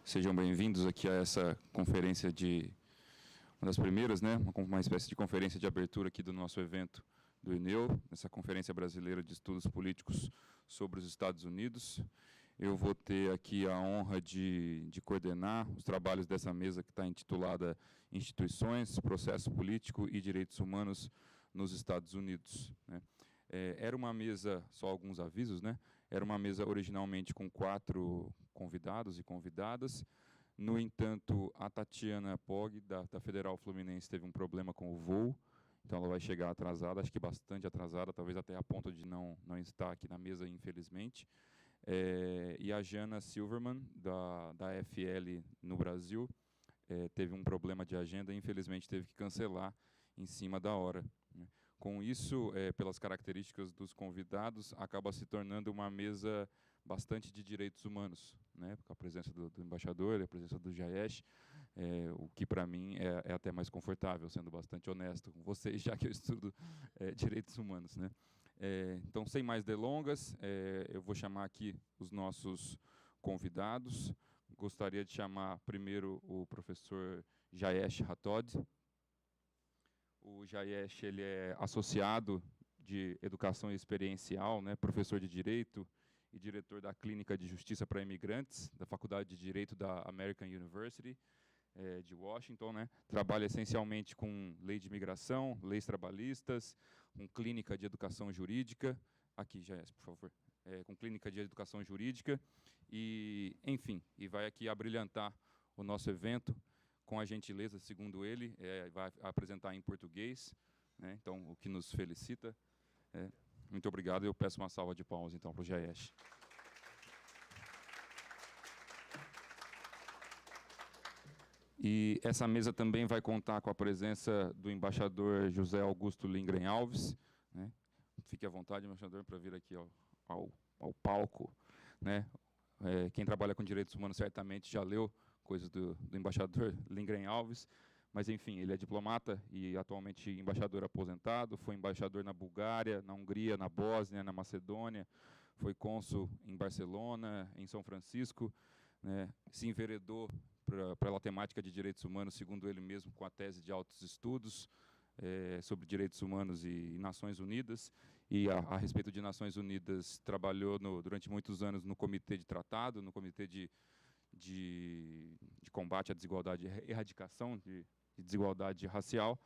Sejam bem-vindos aqui a essa conferência uma das primeiras, né? Uma espécie de conferência de abertura aqui do nosso evento do INEU, essa Conferência Brasileira de Estudos Políticos sobre os Estados Unidos. Eu vou ter aqui a honra de coordenar os trabalhos dessa mesa que está intitulada Instituições, Processo Político e Direitos Humanos nos Estados Unidos, né? Era uma mesa, só alguns avisos, né? Era uma mesa originalmente com 4 convidados e convidadas. No entanto, a Tatiana Pog, da Federal Fluminense, teve um problema com o voo, então ela vai chegar atrasada, acho que bastante atrasada, talvez até a ponto de não estar aqui na mesa, infelizmente. E a Jana Silverman, da FL no Brasil, teve um problema de agenda e, infelizmente, teve que cancelar em cima da hora, né? Com isso, pelas características dos convidados, acaba se tornando uma mesa bastante de direitos humanos, né? Com a presença do embaixador, a presença do Jayesh, o que para mim é até mais confortável, sendo bastante honesto com vocês, já que eu estudo direitos humanos, né? Então, sem mais delongas, eu vou chamar aqui os nossos convidados. Gostaria de chamar primeiro o professor Jayesh Rathod. O Jayesh, ele é associado de Educação Experiencial, né, professor de Direito e diretor da Clínica de Justiça para Imigrantes, da Faculdade de Direito da American University, de Washington, né? Trabalha essencialmente com lei de imigração, leis trabalhistas, com clínica de educação jurídica. Aqui, Jayesh, por favor. Com clínica de educação jurídica. E, enfim, vai aqui abrilhantar o nosso evento com a gentileza, segundo ele, vai apresentar em português, né? Então, o que nos felicita. Muito obrigado. Eu peço uma salva de palmas, então, para o Jayesh. E essa mesa também vai contar com a presença do embaixador José Augusto Lindgren Alves, né? Fique à vontade, embaixador, para vir aqui ao palco, né? Quem trabalha com direitos humanos certamente já leu coisas do embaixador Lindgren Alves, mas, enfim, ele é diplomata e atualmente embaixador aposentado, foi embaixador na Bulgária, na Hungria, na Bósnia, na Macedônia, foi cônsul em Barcelona, em São Francisco, né? Se enveredou pela temática de direitos humanos, segundo ele mesmo, com a tese de altos estudos sobre direitos humanos e Nações Unidas, e a respeito de Nações Unidas trabalhou durante muitos anos no Comitê de Tratado, no Comitê de Combate à Desigualdade e Erradicação de Desigualdade Racial,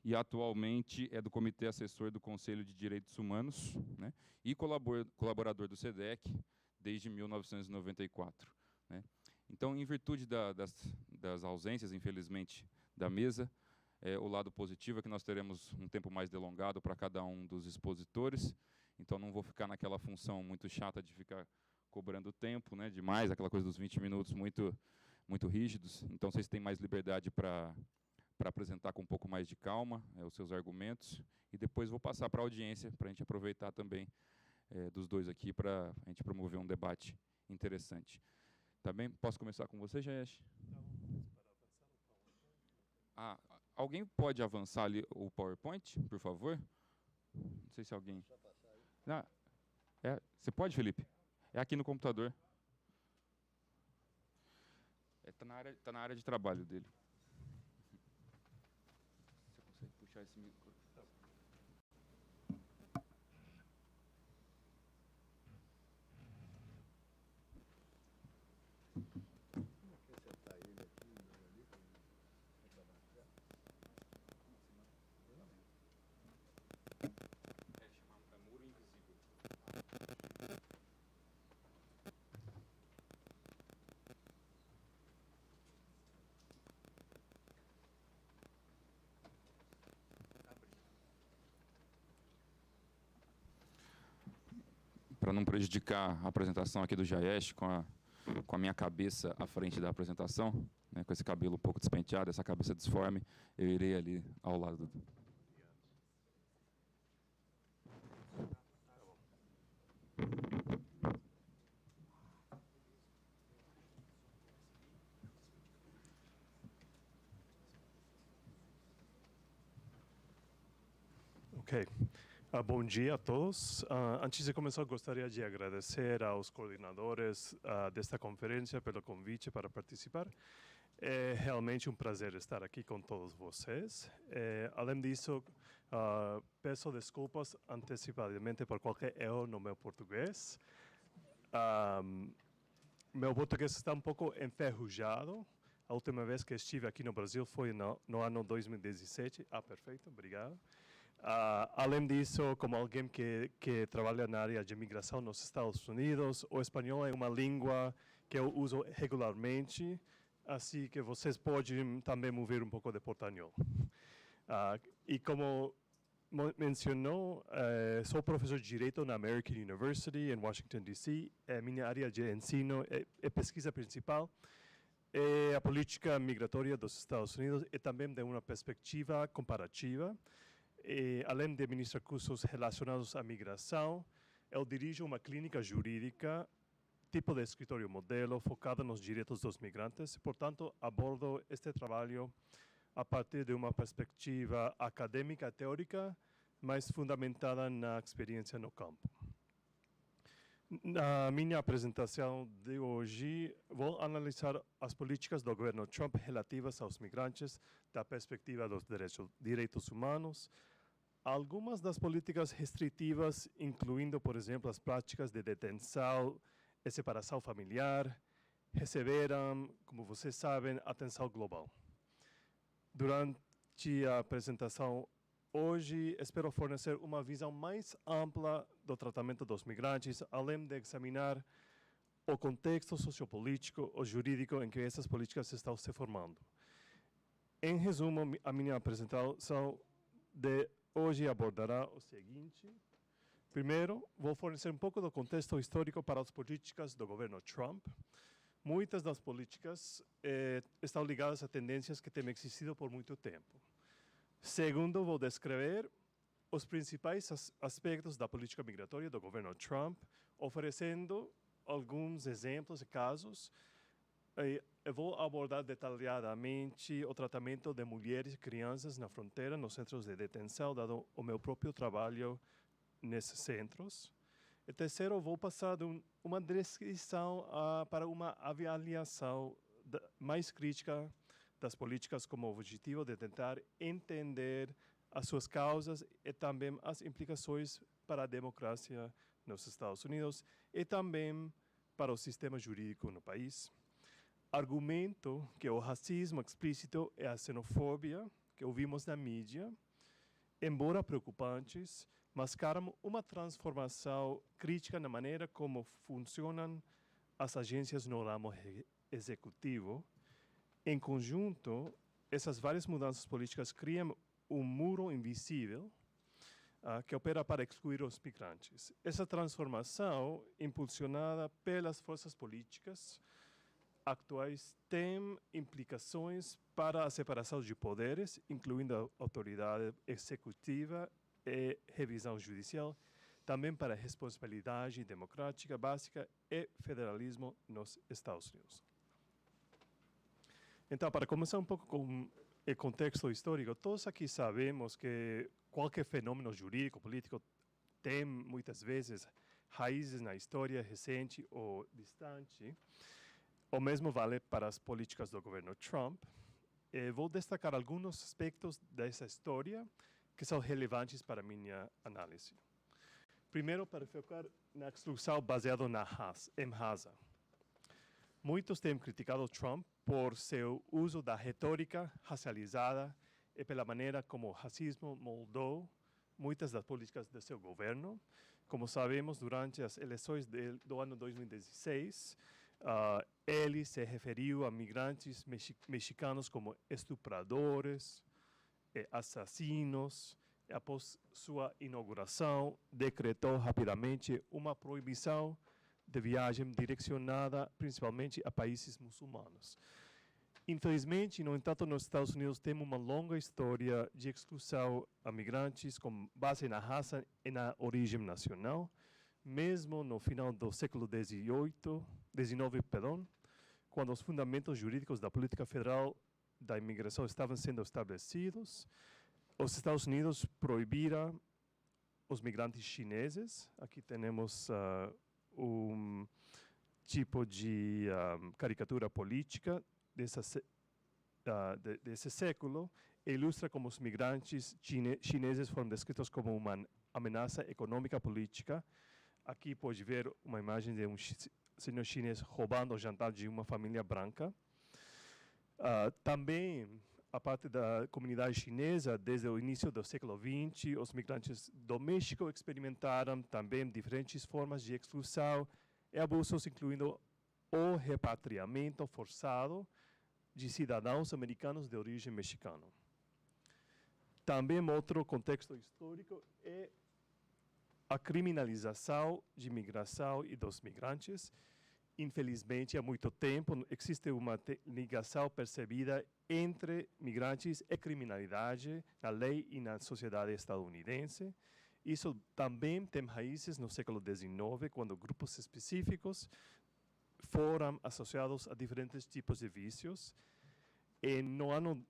e atualmente é do Comitê Assessor do Conselho de Direitos Humanos, né, e colaborador do SEDEC desde 1994. Né. Então, em virtude das ausências, infelizmente, da mesa, o lado positivo é que nós teremos um tempo mais delongado para cada um dos expositores, então não vou ficar naquela função muito chata de ficar cobrando tempo, né, demais, aquela coisa dos 20 minutos muito rígidos. Então, vocês têm mais liberdade para apresentar com um pouco mais de calma os seus argumentos, e depois vou passar para a audiência, para a gente aproveitar também dos dois aqui, para a gente promover um debate interessante. Tá bem? Posso começar com você, Jayesh? Alguém pode avançar ali o PowerPoint, por favor? Não sei se alguém... Você pode, Felipe? É aqui no computador. Tá na área de trabalho dele. Você consegue puxar esse microfone? Muro invisível. Para não prejudicar a apresentação aqui do Jayesh, com a minha cabeça à frente da apresentação, né, com esse cabelo um pouco despenteado, essa cabeça disforme, eu irei ali ao lado do... Okay. Bom dia a todos. Antes de começar, gostaria de agradecer aos coordenadores desta conferência pelo convite para participar. É realmente um prazer estar aqui com todos vocês. Além disso, peço desculpas antecipadamente por qualquer erro no meu português. Meu português está um pouco enferrujado. A última vez que estive aqui no Brasil foi no ano 2017. Perfeito, obrigado. Além disso, como alguém que trabalha na área de imigração nos Estados Unidos, o espanhol é uma língua que eu uso regularmente, assim que vocês podem também ouvir um pouco de portanhol. E como mencionou, sou professor de Direito na American University, em Washington, D.C. Minha área de ensino é pesquisa principal, é a política migratória dos Estados Unidos e também de uma perspectiva comparativa. Além de ministrar cursos relacionados à migração, eu dirijo uma clínica jurídica, tipo de escritório modelo, focada nos direitos dos migrantes. Portanto, abordo este trabalho a partir de uma perspectiva acadêmica teórica, mas fundamentada na experiência no campo. Na minha apresentação de hoje, vou analisar as políticas do governo Trump relativas aos migrantes da perspectiva dos direitos humanos. Algumas das políticas restritivas, incluindo, por exemplo, as práticas de detenção e separação familiar, receberam, como vocês sabem, atenção global. Durante a apresentação hoje, espero fornecer uma visão mais ampla do tratamento dos migrantes, além de examinar o contexto sociopolítico ou jurídico em que essas políticas estão se formando. Em resumo, a minha apresentação de hoje abordará o seguinte. Primeiro, vou fornecer um pouco do contexto histórico para as políticas do governo Trump. Muitas das políticas estão ligadas a tendências que têm existido por muito tempo. Segundo, vou descrever os principais aspectos da política migratória do governo Trump, oferecendo alguns exemplos e casos. Eu vou abordar detalhadamente o tratamento de mulheres e crianças na fronteira, nos centros de detenção, dado o meu próprio trabalho nesses centros. E terceiro, vou passar de uma descrição para uma avaliação mais crítica das políticas como objetivo de tentar entender as suas causas e também as implicações para a democracia nos Estados Unidos e também para o sistema jurídico no país. Argumento que o racismo explícito e a xenofobia que ouvimos na mídia, embora preocupantes, mascaram uma transformação crítica na maneira como funcionam as agências no ramo executivo. Em conjunto, essas várias mudanças políticas criam um muro invisível que opera para excluir os migrantes. Essa transformação, impulsionada pelas forças políticas atuais, tem implicações para a separação de poderes, incluindo a autoridade executiva e revisão judicial, também para a responsabilidade democrática básica e federalismo nos Estados Unidos. Então, para começar um pouco com o contexto histórico, todos aqui sabemos que qualquer fenômeno jurídico, político, tem muitas vezes raízes na história recente ou distante. O mesmo vale para as políticas do governo Trump. Vou destacar alguns aspectos dessa história que são relevantes para a minha análise. Primeiro, para focar na exclusão baseada em raça. Muitos têm criticado Trump por seu uso da retórica racializada e pela maneira como o racismo moldou muitas das políticas de seu governo. Como sabemos, durante as eleições do ano 2016, ele se referiu a migrantes mexicanos como estupradores e assassinos. E após sua inauguração, decretou rapidamente uma proibição de viagem direcionada principalmente a países muçulmanos. Infelizmente, no entanto, nos Estados Unidos temos uma longa história de exclusão a migrantes com base na raça e na origem nacional. Mesmo no final do século XIX, quando os fundamentos jurídicos da política federal da imigração estavam sendo estabelecidos, os Estados Unidos proibiram os migrantes chineses. Aqui temos um tipo de caricatura política desse século. Ilustra como os migrantes chineses foram descritos como uma ameaça econômica política. Aqui pode ver uma imagem de um senhor chinês roubando o jantar de uma família branca. Também, a parte da comunidade chinesa, desde o início do século XX, os migrantes domésticos experimentaram também diferentes formas de exclusão e abusos, incluindo o repatriamento forçado de cidadãos americanos de origem mexicana. Também outro contexto histórico é a criminalização de migração e dos migrantes. Infelizmente, há muito tempo, existe uma ligação percebida entre migrantes e criminalidade na lei e na sociedade estadunidense. Isso também tem raízes no século XIX, quando grupos específicos foram associados a diferentes tipos de vícios. E no ano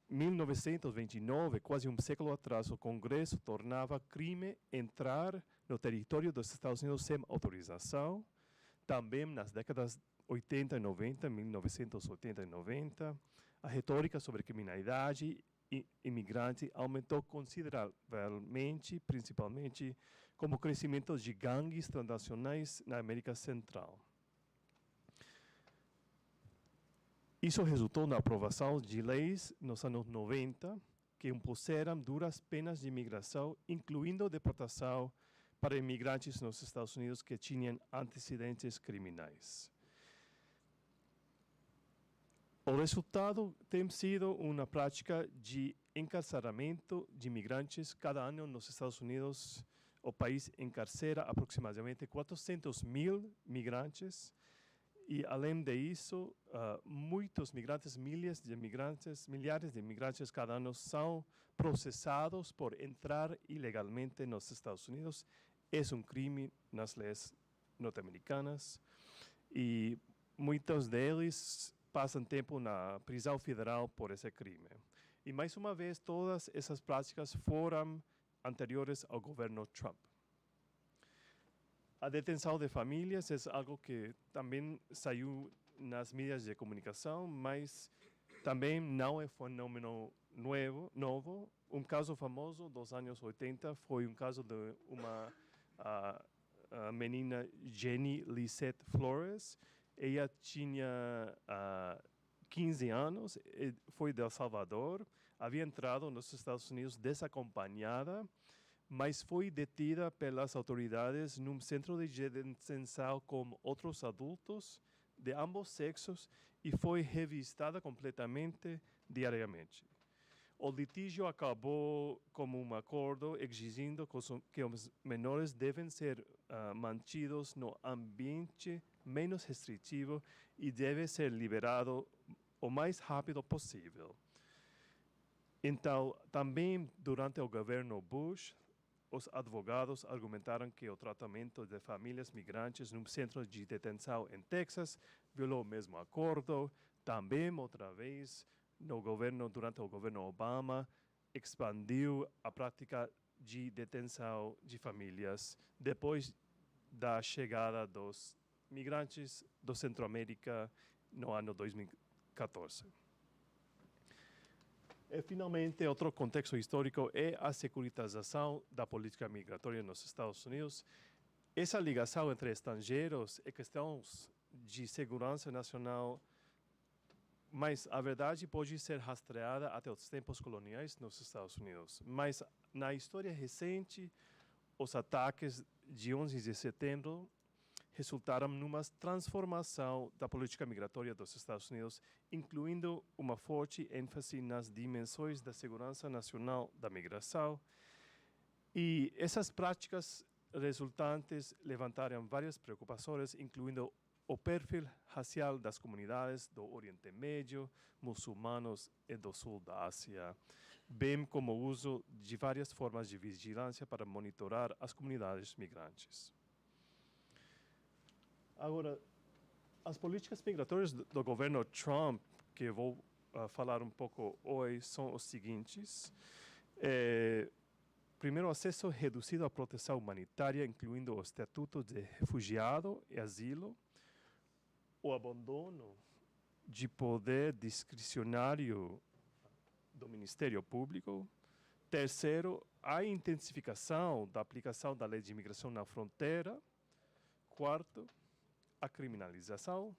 1929, quase um século atrás, o Congresso tornava crime entrar no território dos Estados Unidos sem autorização. Também nas décadas 80 e 90, 1980 e 90, a retórica sobre criminalidade e imigrante aumentou consideravelmente, principalmente como o crescimento de gangues transnacionais na América Central. Isso resultou na aprovação de leis nos anos 90 que impuseram duras penas de imigração, incluindo deportação para imigrantes nos Estados Unidos que tinham antecedentes criminais. O resultado tem sido uma prática de encarceramento de imigrantes. Cada ano nos Estados Unidos, o país encarcera aproximadamente 400.000 migrantes. E, além disso, muitos migrantes, milhares de imigrantes cada ano são processados por entrar ilegalmente nos Estados Unidos. É um crime nas leis norte-americanas e muitos deles passam tempo na prisão federal por esse crime. E, mais uma vez, todas essas práticas foram anteriores ao governo Trump. A detenção de famílias é algo que também saiu nas mídias de comunicação, mas também não é fenômeno novo. Um caso famoso dos anos 80 foi um caso de uma a menina Jenny Lisette Flores. Ela tinha 15 anos, foi de El Salvador, havia entrado nos Estados Unidos desacompanhada, mas foi detida pelas autoridades num centro de detenção com outros adultos de ambos sexos e foi revistada completamente diariamente. O litígio acabou como um acordo exigindo que os menores devem ser mantidos no ambiente menos restritivo e deve ser liberado o mais rápido possível. Então, também durante o governo Bush, os advogados argumentaram que o tratamento de famílias migrantes num centro de detenção em Texas violou o mesmo acordo. Também, outra vez, durante o governo Obama, expandiu a prática de detenção de famílias depois da chegada dos migrantes do Centro-América no ano 2014. E, finalmente, outro contexto histórico é a securitização da política migratória nos Estados Unidos. Essa ligação entre estrangeiros e questões de segurança nacional, mas a verdade pode ser rastreada até os tempos coloniais nos Estados Unidos. Mas na história recente, os ataques de 11 de setembro resultaram numa transformação da política migratória dos Estados Unidos, incluindo uma forte ênfase nas dimensões da segurança nacional da migração. E essas práticas resultantes levantaram várias preocupações, incluindo o perfil racial das comunidades do Oriente Médio, muçulmanos e do sul da Ásia, bem como o uso de várias formas de vigilância para monitorar as comunidades migrantes. Agora, as políticas migratórias do governo Trump, que eu vou falar um pouco hoje, são os seguintes. Primeiro, acesso reduzido à proteção humanitária, incluindo o estatuto de refugiado e asilo, o abandono de poder discricionário do Ministério Público. Terceiro, a intensificação da aplicação da lei de imigração na fronteira. Quarto, a criminalização,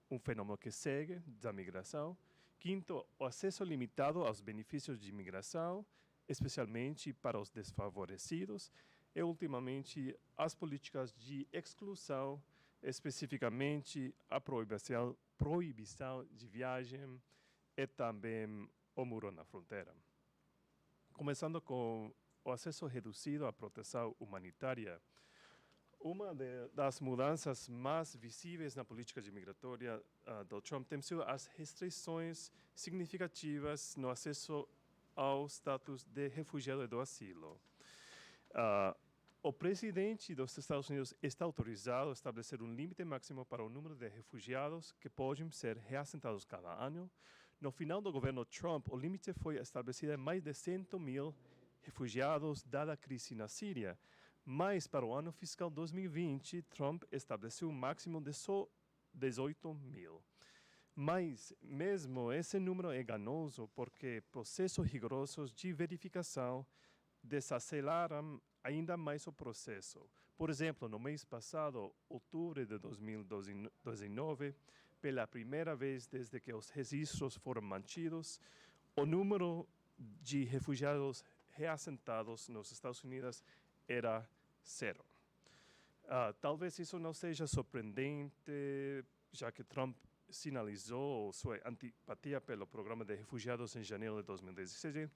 um fenômeno que segue da migração. Quinto, o acesso limitado aos benefícios de imigração, especialmente para os desfavorecidos. E, ultimamente, as políticas de exclusão, especificamente a proibição de viagem e também o muro na fronteira. Começando com o acesso reduzido à proteção humanitária, uma das mudanças mais visíveis na política migratória do Trump tem sido as restrições significativas no acesso ao status de refugiado e do asilo. O presidente dos Estados Unidos está autorizado a estabelecer um limite máximo para o número de refugiados que podem ser reassentados cada ano. No final do governo Trump, o limite foi estabelecido em mais de 100.000 refugiados, dada a crise na Síria. Mas, para o ano fiscal 2020, Trump estabeleceu um máximo de só 18.000. Mas, mesmo esse número é enganoso porque processos rigorosos de verificação desaceleram ainda mais o processo. Por exemplo, no mês passado, outubro de 2019, pela primeira vez desde que os registros foram mantidos, o número de refugiados reassentados nos Estados Unidos era 0. Talvez isso não seja surpreendente, já que Trump sinalizou sua antipatia pelo programa de refugiados em janeiro de 2017,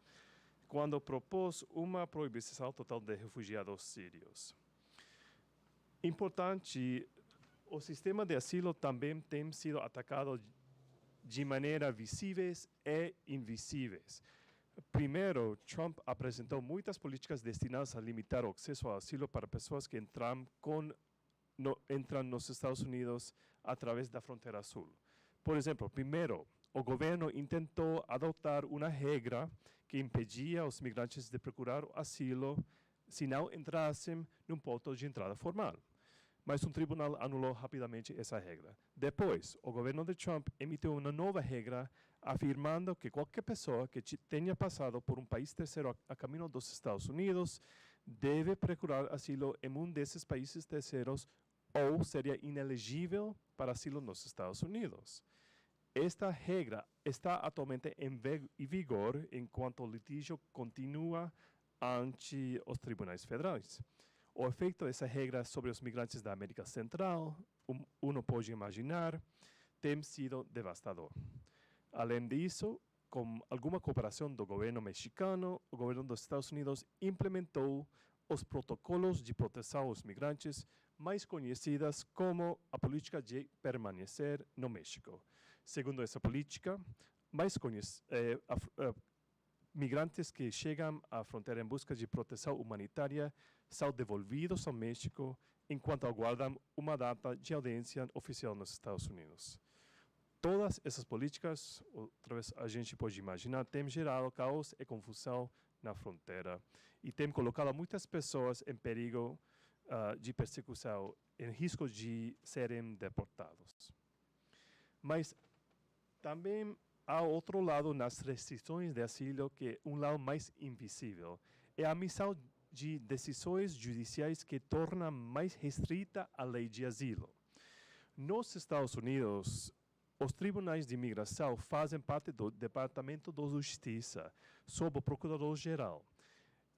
quando propôs uma proibição total de refugiados sírios. Importante, o sistema de asilo também tem sido atacado de maneira visíveis e invisíveis. Primeiro, Trump apresentou muitas políticas destinadas a limitar o acesso ao asilo para pessoas que entram nos Estados Unidos através da fronteira sul. Por exemplo, primeiro, o governo intentou adotar uma regra que impedia os migrantes de procurar asilo se não entrassem num ponto de entrada formal. Mas um tribunal anulou rapidamente essa regra. Depois, o governo de Trump emitiu uma nova regra afirmando que qualquer pessoa que tenha passado por um país terceiro a caminho dos Estados Unidos deve procurar asilo em um desses países terceiros ou seria inelegível para asilo nos Estados Unidos. Esta regra está atualmente em vigor enquanto o litígio continua ante os tribunais federais. O efeito dessa regra sobre os migrantes da América Central, uno pode imaginar, tem sido devastador. Além disso, com alguma cooperação do governo mexicano, o governo dos Estados Unidos implementou os protocolos de proteção aos migrantes, mais conhecidas como a política de permanecer no México. Segundo essa política, migrantes que chegam à fronteira em busca de proteção humanitária são devolvidos ao México enquanto aguardam uma data de audiência oficial nos Estados Unidos. Todas essas políticas, outra vez a gente pode imaginar, têm gerado caos e confusão na fronteira e têm colocado muitas pessoas em perigo de persecução, em risco de serem deportados. Mas também há outro lado nas restrições de asilo, que é um lado mais invisível. É a missão de decisões judiciais que torna mais restrita a lei de asilo. Nos Estados Unidos, os tribunais de imigração fazem parte do Departamento de Justiça, sob o Procurador-Geral.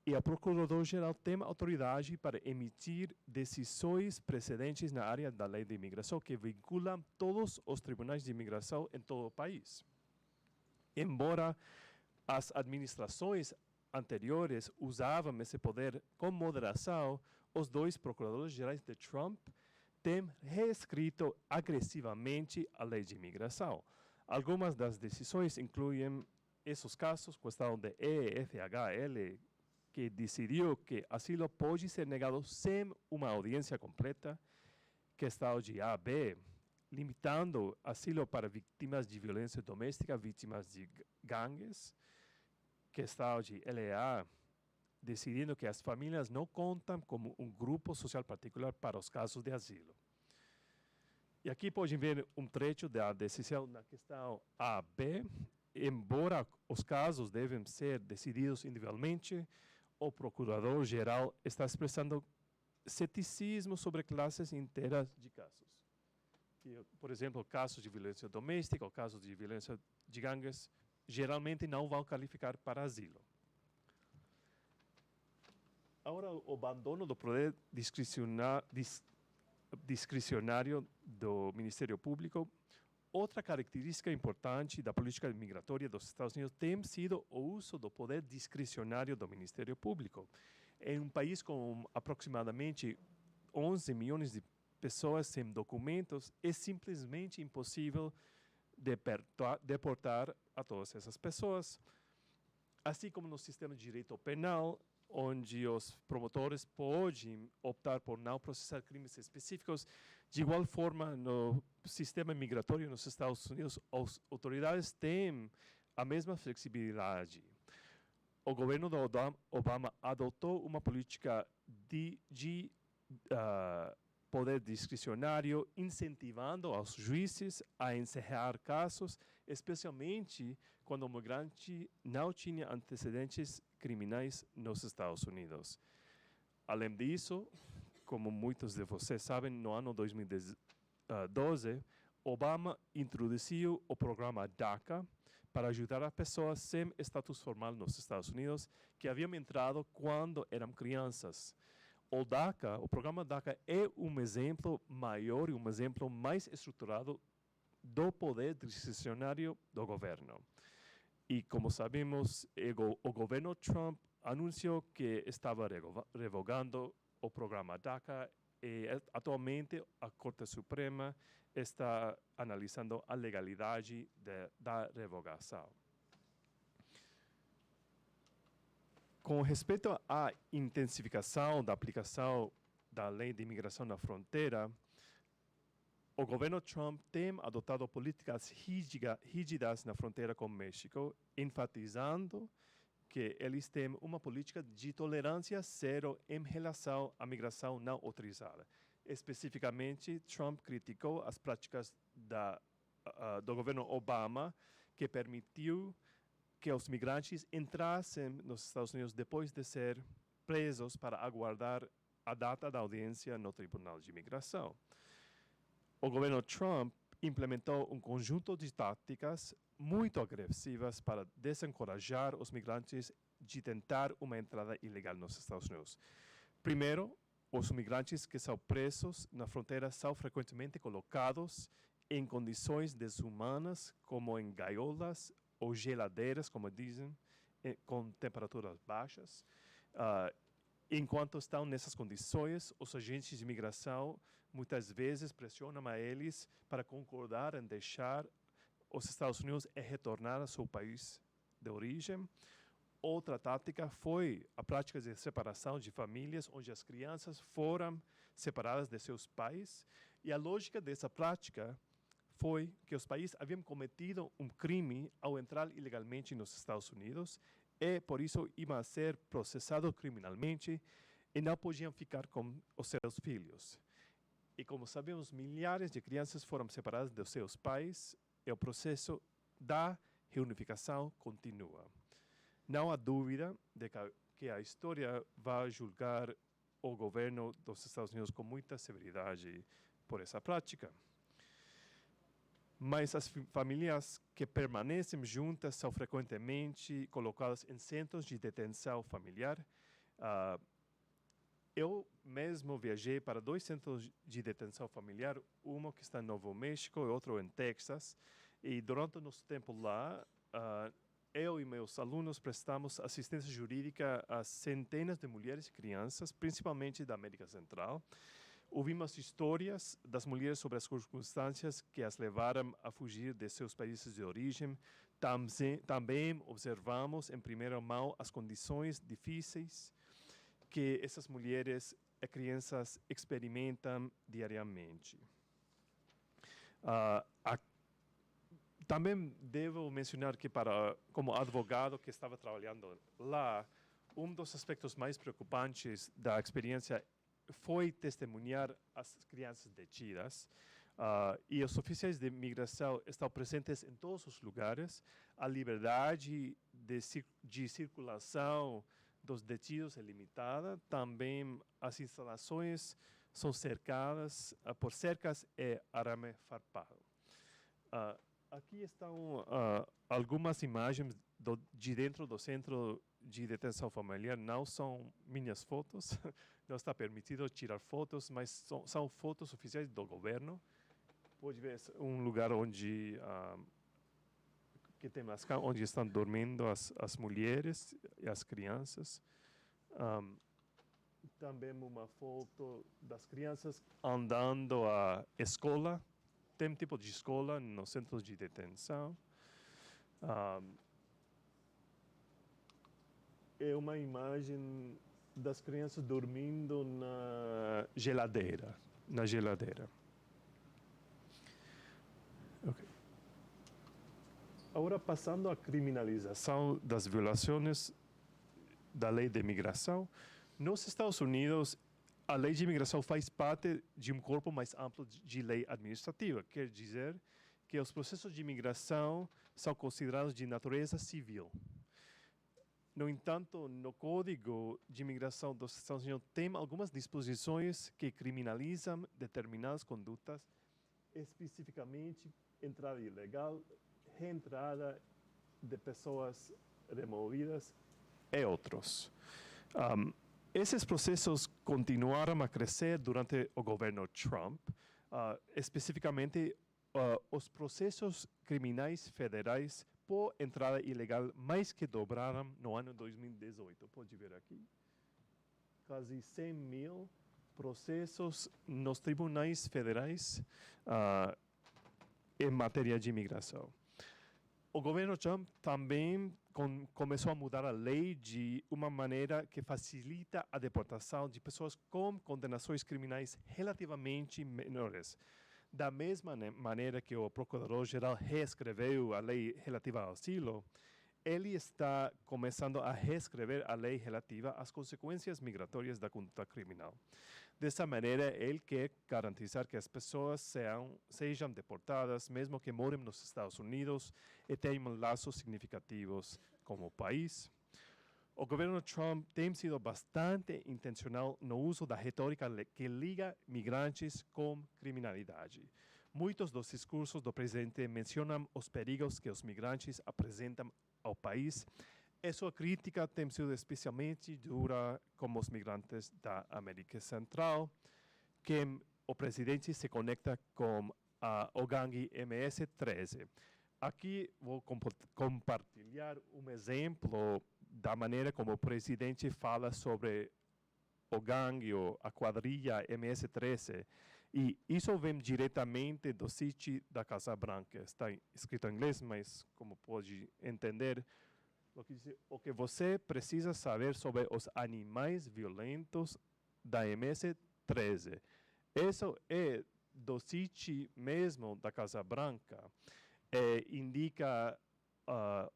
E o Procurador-Geral tem autoridade para emitir decisões precedentes na área da lei de imigração que vinculam todos os tribunais de imigração em todo o país. Embora as administrações anteriores usavam esse poder com moderação, os dois procuradores-gerais de Trump têm reescrito agressivamente a lei de imigração. Algumas das decisões incluem esses casos, questão de EFHL, que decidiu que asilo pode ser negado sem uma audiência completa, questão de AB, limitando asilo para vítimas de violência doméstica, vítimas de gangues, questão de LA, decidindo que as famílias não contam como um grupo social particular para os casos de asilo. E aqui podem ver um trecho da decisão na questão A, B. Embora os casos devem ser decididos individualmente, o procurador-geral está expressando ceticismo sobre classes inteiras de casos. Que, por exemplo, casos de violência doméstica ou casos de violência de gangues geralmente não vão qualificar para asilo. Agora, o abandono do poder discricionário do Ministério Público. Outra característica importante da política migratória dos Estados Unidos tem sido o uso do poder discricionário do Ministério Público. Em um país com aproximadamente 11 milhões de pessoas sem documentos, é simplesmente impossível deportar a todas essas pessoas. Assim como no sistema de direito penal, onde os promotores podem optar por não processar crimes específicos, de igual forma, no sistema migratório nos Estados Unidos, as autoridades têm a mesma flexibilidade. O governo do Obama adotou uma política de poder discricionário, incentivando os juízes a encerrar casos, especialmente quando o migrante não tinha antecedentes criminais nos Estados Unidos. Além disso, como muitos de vocês sabem, no ano 2012, Obama introduziu o programa DACA para ajudar as pessoas sem status formal nos Estados Unidos que haviam entrado quando eram crianças. O DACA, o programa DACA, é um exemplo maior e um exemplo mais estruturado do poder discricionário do governo. E, como sabemos, o governo Trump anunciou que estava revogando o programa DACA e, atualmente, a Corte Suprema está analisando a legalidade da revogação. Com respeito à intensificação da aplicação da lei de imigração na fronteira, o governo Trump tem adotado políticas rígidas na fronteira com o México, enfatizando que eles têm uma política de tolerância zero em relação à migração não autorizada. Especificamente, Trump criticou as práticas do governo Obama, que permitiu que os migrantes entrassem nos Estados Unidos depois de ser presos para aguardar a data da audiência no Tribunal de Imigração. O governo Trump implementou um conjunto de táticas muito agressivas para desencorajar os migrantes de tentar uma entrada ilegal nos Estados Unidos. Primeiro, os migrantes que são presos na fronteira são frequentemente colocados em condições desumanas, como em gaiolas ou geladeiras, como dizem, com temperaturas baixas. Enquanto estão nessas condições, os agentes de imigração muitas vezes pressionam a eles para concordar em deixar os Estados Unidos e retornar ao seu país de origem. Outra tática foi a prática de separação de famílias, onde as crianças foram separadas de seus pais. E a lógica dessa prática foi que os países haviam cometido um crime ao entrar ilegalmente nos Estados Unidos e, por isso, iam ser processados criminalmente e não podiam ficar com os seus filhos. E, como sabemos, milhares de crianças foram separadas de seus pais e o processo da reunificação continua. Não há dúvida de que a história vai julgar o governo dos Estados Unidos com muita severidade por essa prática. Mas as famílias que permanecem juntas são frequentemente colocadas em centros de detenção familiar. Eu mesmo viajei para 2 centros de detenção familiar, um que está em Novo México e outro em Texas. E durante o nosso tempo lá, eu e meus alunos prestamos assistência jurídica a centenas de mulheres e crianças, principalmente da América Central. Ouvimos histórias das mulheres sobre as circunstâncias que as levaram a fugir de seus países de origem. Também observamos em primeira mão as condições difíceis que essas mulheres e crianças experimentam diariamente. Também devo mencionar que, como advogado que estava trabalhando lá, dos aspectos mais preocupantes da experiência foi testemunhar as crianças detidas. E os oficiais de imigração estão presentes em todos os lugares. A liberdade de circulação dos detidos é limitada. Também as instalações são cercadas por cercas e arame farpado. Aqui estão algumas imagens de dentro do centro de detenção familiar. Não são minhas fotos, não está permitido tirar fotos, mas são fotos oficiais do governo. Pode ver lugar onde que tem as camas, onde estão dormindo as mulheres e as crianças. Também uma foto das crianças andando à escola. Tem tipo de escola nos centros de detenção. É uma imagem das crianças dormindo na geladeira. Okay. Agora, passando à criminalização das violações da lei de imigração, nos Estados Unidos, a lei de imigração faz parte de um corpo mais amplo de lei administrativa. Quer dizer que os processos de imigração são considerados de natureza civil. No entanto, no Código de Imigração dos Estados Unidos tem algumas disposições que criminalizam determinadas condutas, especificamente entrada ilegal, reentrada de pessoas removidas e outros. Esses processos continuaram a crescer durante o governo Trump, especificamente os processos criminais federais por entrada ilegal mais que dobraram no ano 2018. Pode ver aqui. Quase 100 mil processos nos tribunais federais em matéria de imigração. O governo Trump também começou a mudar a lei de uma maneira que facilita a deportação de pessoas com condenações criminais relativamente menores. Da mesma maneira que o procurador-geral reescreveu a lei relativa ao asilo, ele está começando a reescrever a lei relativa às consequências migratórias da conduta criminal. Dessa maneira, ele quer garantizar que as pessoas sejam deportadas, mesmo que morem nos Estados Unidos e tenham laços significativos com o país. O governo Trump tem sido bastante intencional no uso da retórica que liga migrantes com criminalidade. Muitos dos discursos do presidente mencionam os perigos que os migrantes apresentam ao país. E sua crítica tem sido especialmente dura com os migrantes da América Central, que o presidente se conecta com o gangue MS-13. Aqui vou compartilhar um exemplo da maneira como o presidente fala sobre o gangue, a quadrilha MS-13. E isso vem diretamente do sítio da Casa Branca. Está escrito em inglês, mas como pode entender, o que você precisa saber sobre os animais violentos da MS-13. Isso é do sítio mesmo da Casa Branca. Indica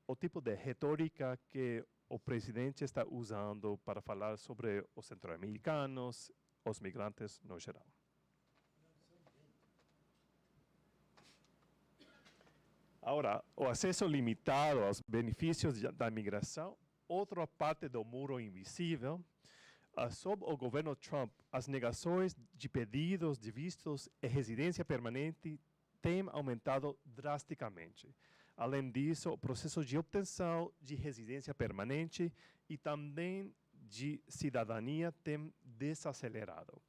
o tipo de retórica que o presidente está usando para falar sobre os centro-americanos, os migrantes no geral. Agora, o acesso limitado aos benefícios da imigração, outra parte do muro invisível. Sob o governo Trump, as negações de pedidos de vistos e residência permanente têm aumentado drasticamente. Além disso, o processo de obtenção de residência permanente e também de cidadania tem desacelerado.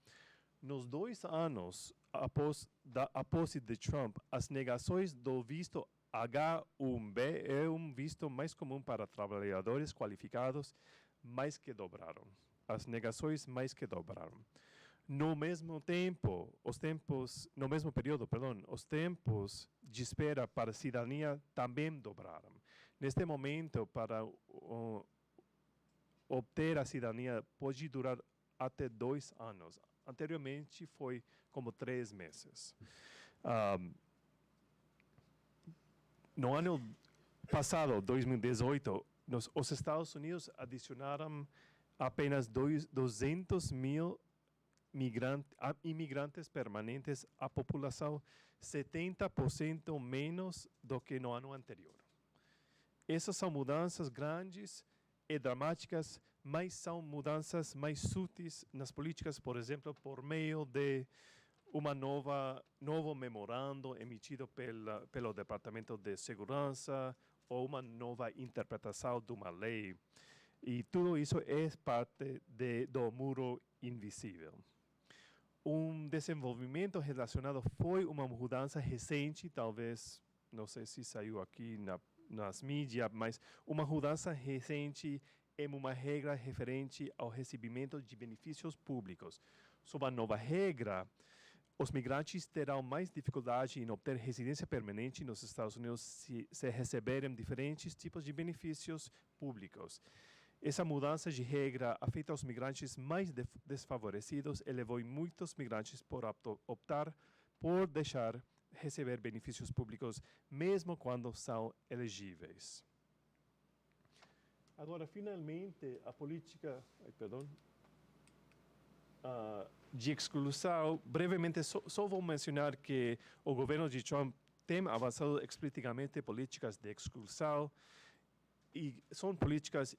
Nos 2 anos após a posse de Trump, as negações do visto H-1B é um visto mais comum para trabalhadores qualificados, mais que dobraram. As negações mais que dobraram. No mesmo período, os tempos de espera para cidadania também dobraram. Neste momento, para obter a cidadania pode durar até 2 anos. Anteriormente foi como 3 meses. No ano passado, 2018, os Estados Unidos adicionaram apenas 200 mil imigrantes permanentes à população, 70% menos do que no ano anterior. Essas são mudanças grandes e dramáticas, mas são mudanças mais sutis nas políticas, por exemplo, por meio de novo memorando emitido pelo Departamento de Segurança ou uma nova interpretação de uma lei. E tudo isso é parte do muro invisível. Desenvolvimento relacionado foi uma mudança recente, talvez, não sei se saiu aqui nas mídias, mas uma mudança recente em uma regra referente ao recebimento de benefícios públicos. Sob a nova regra, os migrantes terão mais dificuldade em obter residência permanente nos Estados Unidos se receberem diferentes tipos de benefícios públicos. Essa mudança de regra afeta os migrantes mais desfavorecidos e levou muitos migrantes por optar por deixar receber benefícios públicos, mesmo quando são elegíveis. Agora, finalmente, a política de exclusão, brevemente, só vou mencionar que o governo de Trump tem avançado explicitamente políticas de exclusão, e são políticas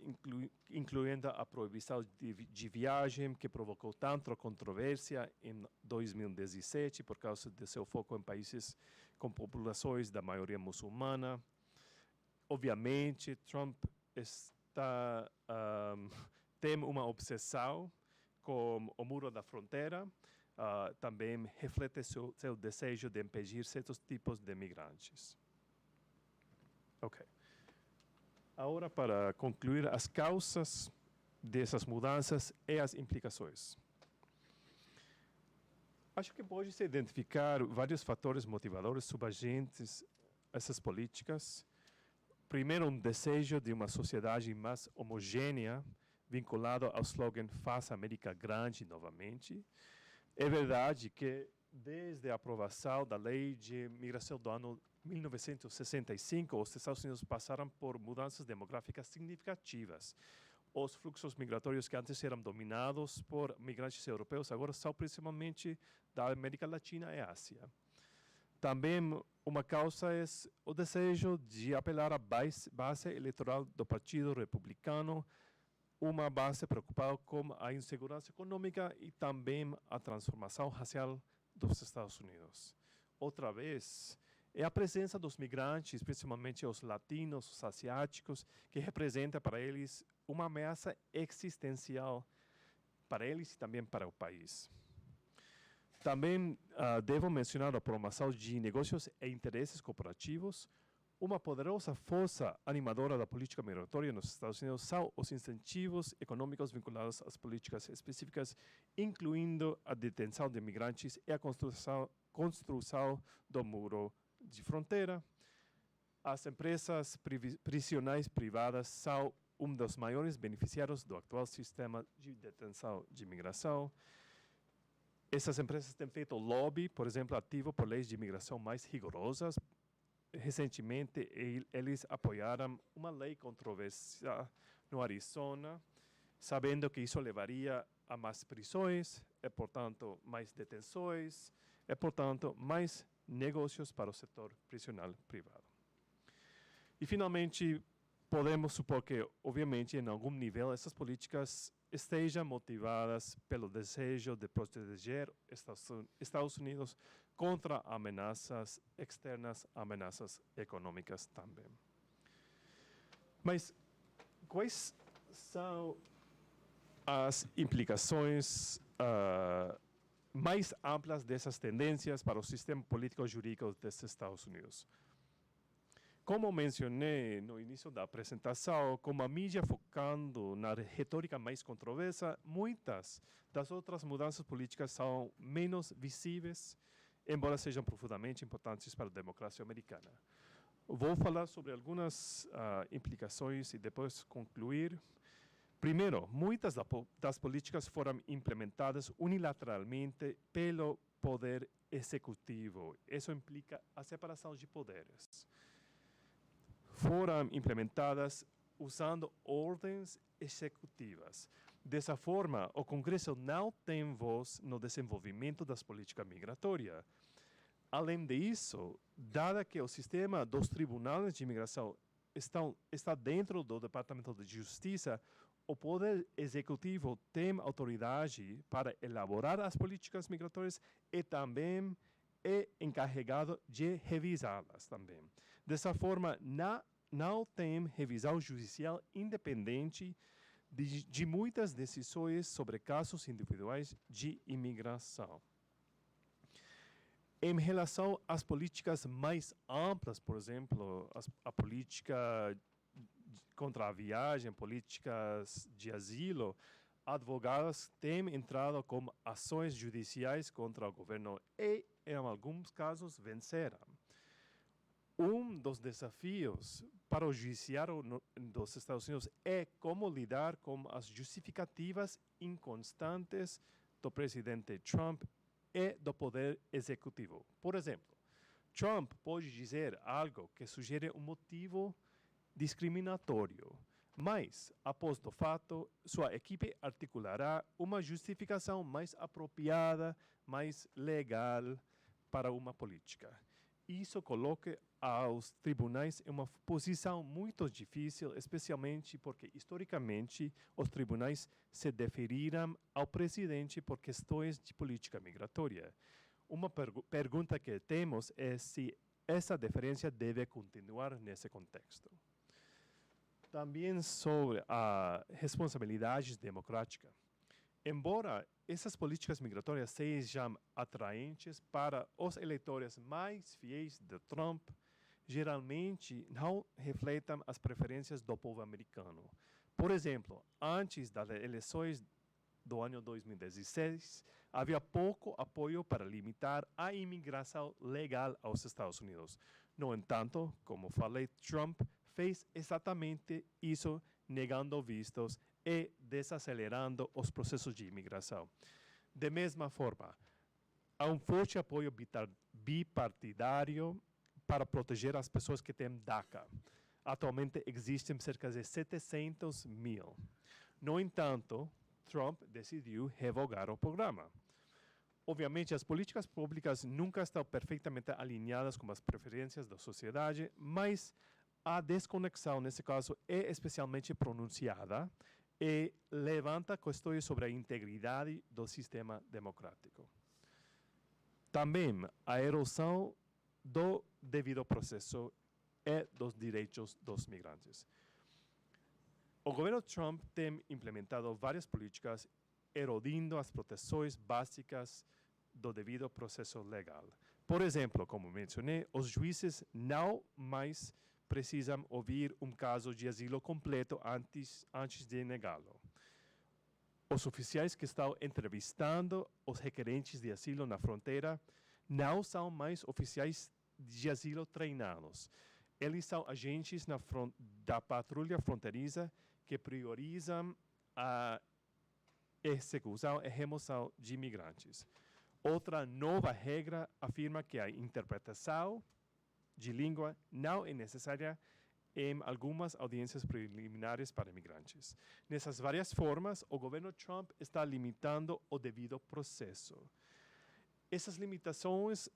incluindo a proibição de viagem, que provocou tanta controvérsia em 2017 por causa de seu foco em países com populações da maioria muçulmana. Obviamente, Trump tem uma obsessão com o muro da fronteira, também reflete seu desejo de impedir certos tipos de migrantes. Ok. Agora, para concluir, as causas dessas mudanças e as implicações. Acho que pode-se identificar vários fatores motivadores subjacentes a essas políticas. Primeiro, desejo de uma sociedade mais homogênea, vinculado ao slogan Faça a América Grande novamente. É verdade que, desde a aprovação da Lei de Migração do ano 1965, os Estados Unidos passaram por mudanças demográficas significativas. Os fluxos migratórios que antes eram dominados por migrantes europeus agora são principalmente da América Latina e Ásia. Também uma causa é o desejo de apelar à base eleitoral do Partido Republicano, uma base preocupada com a insegurança econômica e também a transformação racial dos Estados Unidos. Outra vez, é a presença dos migrantes, principalmente os latinos, os asiáticos, que representa para eles uma ameaça existencial para eles e também para o país. Também devo mencionar a promoção de negócios e interesses corporativos. Uma poderosa força animadora da política migratória nos Estados Unidos são os incentivos econômicos vinculados às políticas específicas, incluindo a detenção de migrantes e a construção do muro de fronteira. As empresas prisionais privadas são dos maiores beneficiários do atual sistema de detenção de imigração. Essas empresas têm feito lobby, por exemplo, ativo por leis de imigração mais rigorosas. Recentemente, eles apoiaram uma lei controversial no Arizona, sabendo que isso levaria a mais prisões e, portanto, mais detenções e, portanto, mais negócios para o setor prisional privado. E, finalmente, podemos supor que, obviamente, em algum nível, essas políticas estejam motivadas pelo desejo de proteger Estados Unidos contra ameaças externas, ameaças econômicas também. Mas quais são as implicações mais amplas dessas tendências para o sistema político jurídico dos Estados Unidos? Como mencionei no início da apresentação, como a mídia focando na retórica mais controversa, muitas das outras mudanças políticas são menos visíveis, embora sejam profundamente importantes para a democracia americana. Vou falar sobre algumas implicações e depois concluir. Primeiro, muitas das políticas foram implementadas unilateralmente pelo poder executivo. Isso implica a separação de poderes. Foram implementadas usando ordens executivas. Dessa forma, o Congresso não tem voz no desenvolvimento das políticas migratórias. Além disso, dada que o sistema dos tribunais de imigração está dentro do Departamento de Justiça, o Poder Executivo tem autoridade para elaborar as políticas migratórias e também é encarregado de revisá-las também. Dessa forma, não tem revisão judicial independente de muitas decisões sobre casos individuais de imigração. Em relação às políticas mais amplas, por exemplo, a política contra a viagem, políticas de asilo, advogados têm entrado com ações judiciais contra o governo e, em alguns casos, venceram. Um dos desafios para o judiciário dos Estados Unidos é como lidar com as justificativas inconstantes do presidente Trump e do Poder Executivo. Por exemplo, Trump pode dizer algo que sugere um motivo discriminatório, mas, após o fato, sua equipe articulará uma justificação mais apropriada, mais legal para uma política. Isso coloca os tribunais em uma posição muito difícil, especialmente porque, historicamente, os tribunais se deferiram ao presidente por questões de política migratória. Uma pergunta que temos é se essa deferência deve continuar nesse contexto. Também sobre a responsabilidade democrática. Embora essas políticas migratórias sejam atraentes para os eleitores mais fiéis de Trump, geralmente não refletem as preferências do povo americano. Por exemplo, antes das eleições do ano 2016, havia pouco apoio para limitar a imigração legal aos Estados Unidos. No entanto, como falei, Trump fez exatamente isso, negando vistos e desacelerando os processos de imigração. De mesma forma, há um forte apoio bipartidário para proteger as pessoas que têm DACA. Atualmente existem cerca de 700 mil. No entanto, Trump decidiu revogar o programa. Obviamente, as políticas públicas nunca estão perfeitamente alinhadas com as preferências da sociedade, mas a desconexão, nesse caso, é especialmente pronunciada e levanta questões sobre a integridade do sistema democrático. Também a erosão do devido processo e dos direitos dos migrantes. O governo Trump tem implementado várias políticas erodindo as proteções básicas do devido processo legal. Por exemplo, como mencionei, os juízes não mais precisam ouvir um caso de asilo completo antes de negá-lo. Os oficiais que estão entrevistando os requerentes de asilo na fronteira não são mais oficiais de asilo treinados. Eles são agentes da patrulha fronteiriça que priorizam a execução e remoção de imigrantes. Outra nova regra afirma que a interpretação de língua não é necessária em algumas audiências preliminares para imigrantes. Nessas várias formas, o governo Trump está limitando o devido processo. Essas limitações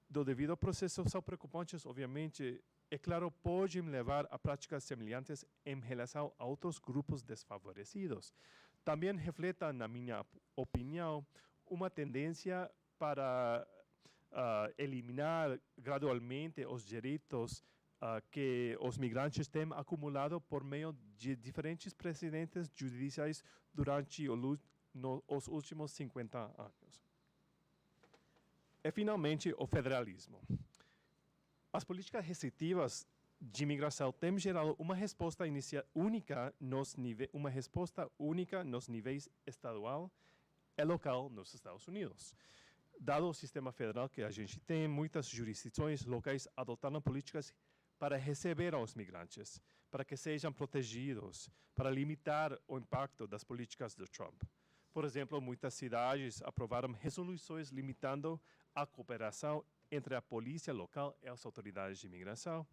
do devido processo são preocupantes, obviamente, e claro, podem levar a práticas semelhantes em relação a outros grupos desfavorecidos. Também refletem, na minha opinião, uma tendência para eliminar gradualmente os direitos que os migrantes têm acumulado por meio de diferentes precedentes judiciais durante os últimos 50 anos. E, finalmente, o federalismo. As políticas restritivas de imigração têm gerado uma resposta única nos níveis estadual e local nos Estados Unidos. Dado o sistema federal que a gente tem, muitas jurisdições locais adotaram políticas para receber os migrantes, para que sejam protegidos, para limitar o impacto das políticas do Trump. Por exemplo, muitas cidades aprovaram resoluções limitando a cooperação entre a polícia local e as autoridades de imigração.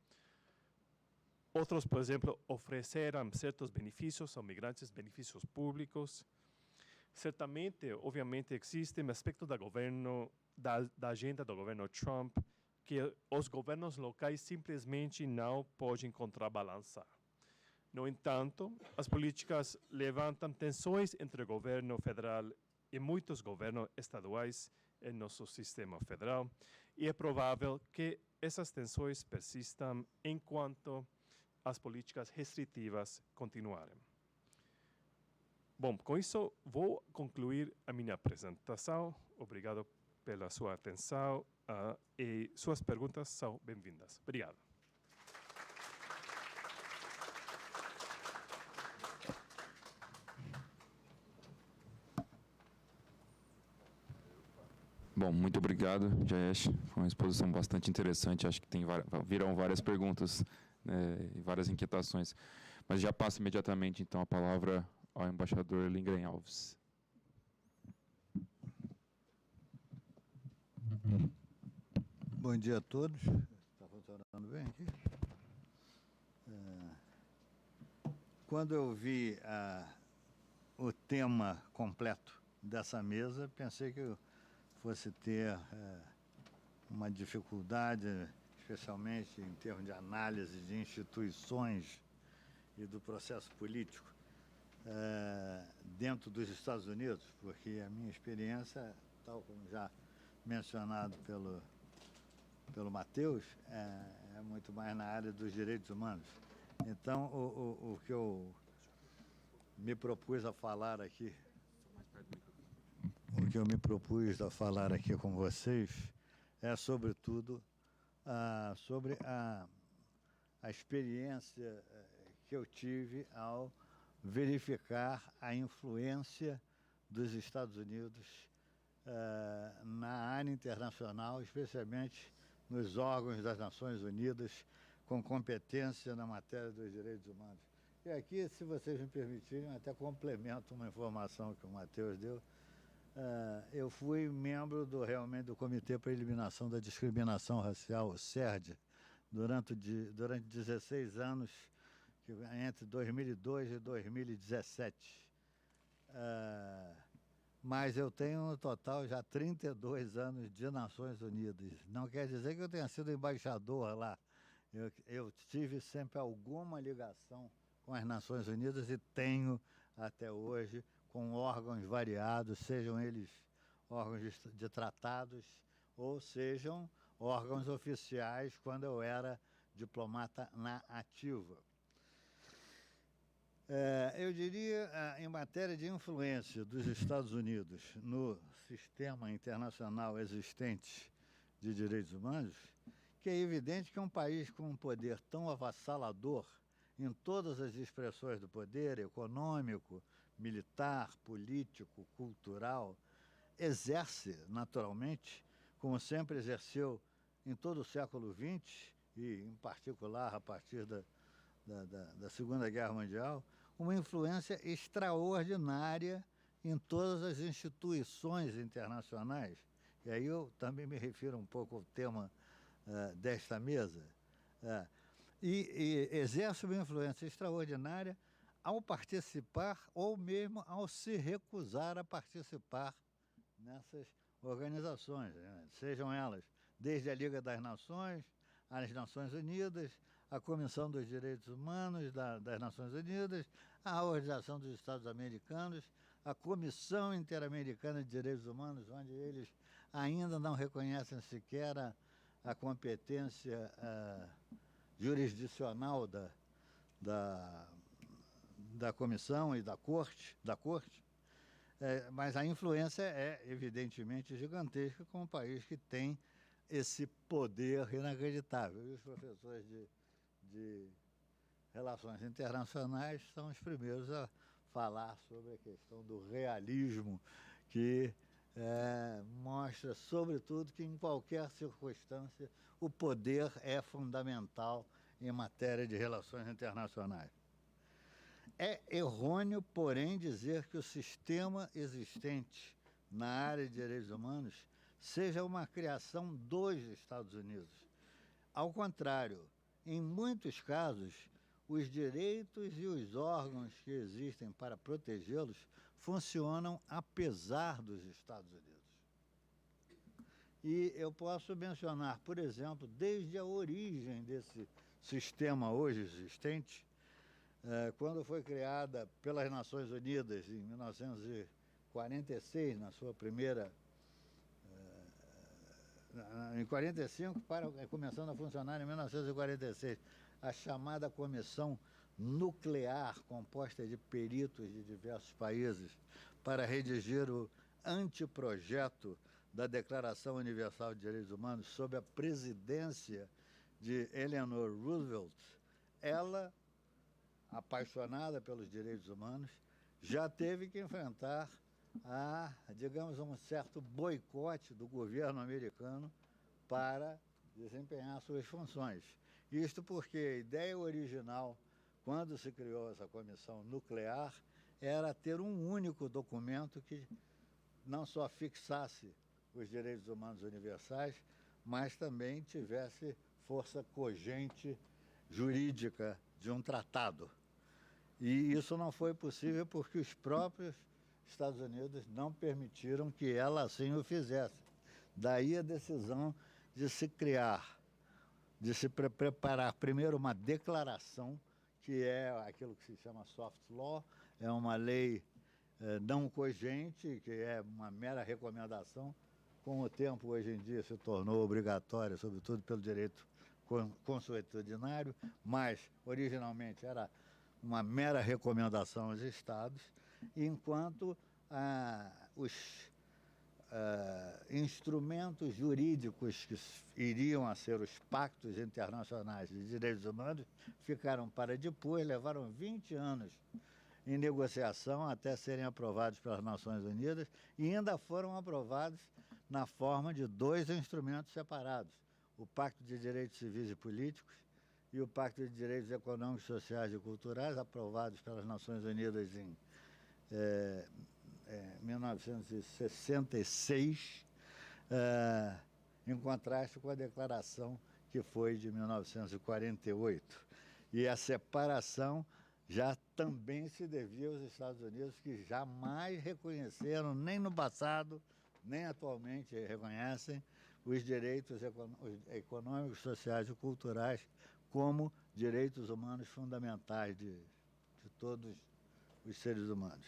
Outros, por exemplo, ofereceram certos benefícios aos migrantes, benefícios públicos. Certamente, obviamente, existe um aspecto da agenda do governo Trump que os governos locais simplesmente não podem contrabalançar. No entanto, as políticas levantam tensões entre o governo federal e muitos governos estaduais em nosso sistema federal, e é provável que essas tensões persistam enquanto as políticas restritivas continuarem. Bom, com isso vou concluir a minha apresentação. Obrigado pela sua atenção e suas perguntas são bem-vindas. Obrigado. Bom, muito obrigado, Jayesh. Foi uma exposição bastante interessante. Acho que virão várias perguntas, né, e várias inquietações. Mas já passo imediatamente, então, a palavra ao embaixador Lindgren Alves. Bom dia a todos. Está funcionando bem aqui? Quando eu vi o tema completo dessa mesa, pensei que eu fosse ter uma dificuldade, especialmente em termos de análise de instituições e do processo político dentro dos Estados Unidos, porque a minha experiência, tal como já mencionado pelo Matheus, é muito mais na área dos direitos humanos. Então, o que eu me propus a falar aqui, com vocês, é, sobretudo, sobre a experiência que eu tive ao verificar a influência dos Estados Unidos na área internacional, especialmente nos órgãos das Nações Unidas, com competência na matéria dos direitos humanos. E aqui, se vocês me permitirem, até complemento uma informação que o Matheus deu. Eu fui membro do Comitê para a Eliminação da Discriminação Racial, o CERD, durante 16 anos, entre 2002 e 2017. Mas eu tenho no total já 32 anos de Nações Unidas. Não quer dizer que eu tenha sido embaixador lá. Eu tive sempre alguma ligação com as Nações Unidas e tenho até hoje com órgãos variados, sejam eles órgãos de tratados ou sejam órgãos oficiais quando eu era diplomata na ativa. Eu diria, em matéria de influência dos Estados Unidos no sistema internacional existente de direitos humanos, que é evidente que um país com um poder tão avassalador em todas as expressões do poder, econômico, militar, político, cultural, exerce naturalmente, como sempre exerceu em todo o século XX, e em particular a partir da Segunda Guerra Mundial, uma influência extraordinária em todas as instituições internacionais. E aí eu também me refiro um pouco ao tema desta mesa. E exerce uma influência extraordinária ao participar ou mesmo ao se recusar a participar nessas organizações, né? Sejam elas desde a Liga das Nações, as Nações Unidas, a Comissão dos Direitos Humanos das Nações Unidas, a Organização dos Estados Americanos, a Comissão Interamericana de Direitos Humanos, onde eles ainda não reconhecem sequer a competência jurisdicional da Comissão e da Corte, mas a influência é evidentemente gigantesca com um país que tem esse poder inacreditável. E os professores de Relações Internacionais são os primeiros a falar sobre a questão do realismo, que mostra, sobretudo, que em qualquer circunstância o poder é fundamental em matéria de relações internacionais. É errôneo, porém, dizer que o sistema existente na área de direitos humanos seja uma criação dos Estados Unidos. Ao contrário, em muitos casos, os direitos e os órgãos que existem para protegê-los funcionam apesar dos Estados Unidos. E eu posso mencionar, por exemplo, desde a origem desse sistema hoje existente, quando foi criada pelas Nações Unidas em 1946, na sua primeira... em 45, começando a funcionar em 1946, a chamada Comissão Nuclear, composta de peritos de diversos países, para redigir o anteprojeto da Declaração Universal de Direitos Humanos sob a presidência de Eleanor Roosevelt. Ela, apaixonada pelos direitos humanos, já teve que enfrentar digamos, um certo boicote do governo americano para desempenhar suas funções. Isto porque a ideia original, quando se criou essa comissão nuclear, era ter um único documento que não só fixasse os direitos humanos universais, mas também tivesse força cogente jurídica de um tratado. E isso não foi possível porque os próprios Estados Unidos não permitiram que ela assim o fizesse. Daí a decisão de se criar, de se preparar primeiro uma declaração, que é aquilo que se chama soft law, é uma lei não cogente, que é uma mera recomendação. Com o tempo, hoje em dia, se tornou obrigatória, sobretudo pelo direito consuetudinário, mas originalmente era uma mera recomendação aos Estados, enquanto os instrumentos jurídicos que iriam a ser os pactos internacionais de direitos humanos ficaram para depois, levaram 20 anos em negociação até serem aprovados pelas Nações Unidas e ainda foram aprovados na forma de 2 instrumentos separados, o Pacto de Direitos Civis e Políticos e o Pacto de Direitos Econômicos, Sociais e Culturais, aprovados pelas Nações Unidas em 1966, em contraste com a declaração que foi de 1948. E a separação já também se devia aos Estados Unidos, que jamais reconheceram, nem no passado, nem atualmente reconhecem, os direitos econômicos, sociais e culturais como direitos humanos fundamentais de todos os seres humanos.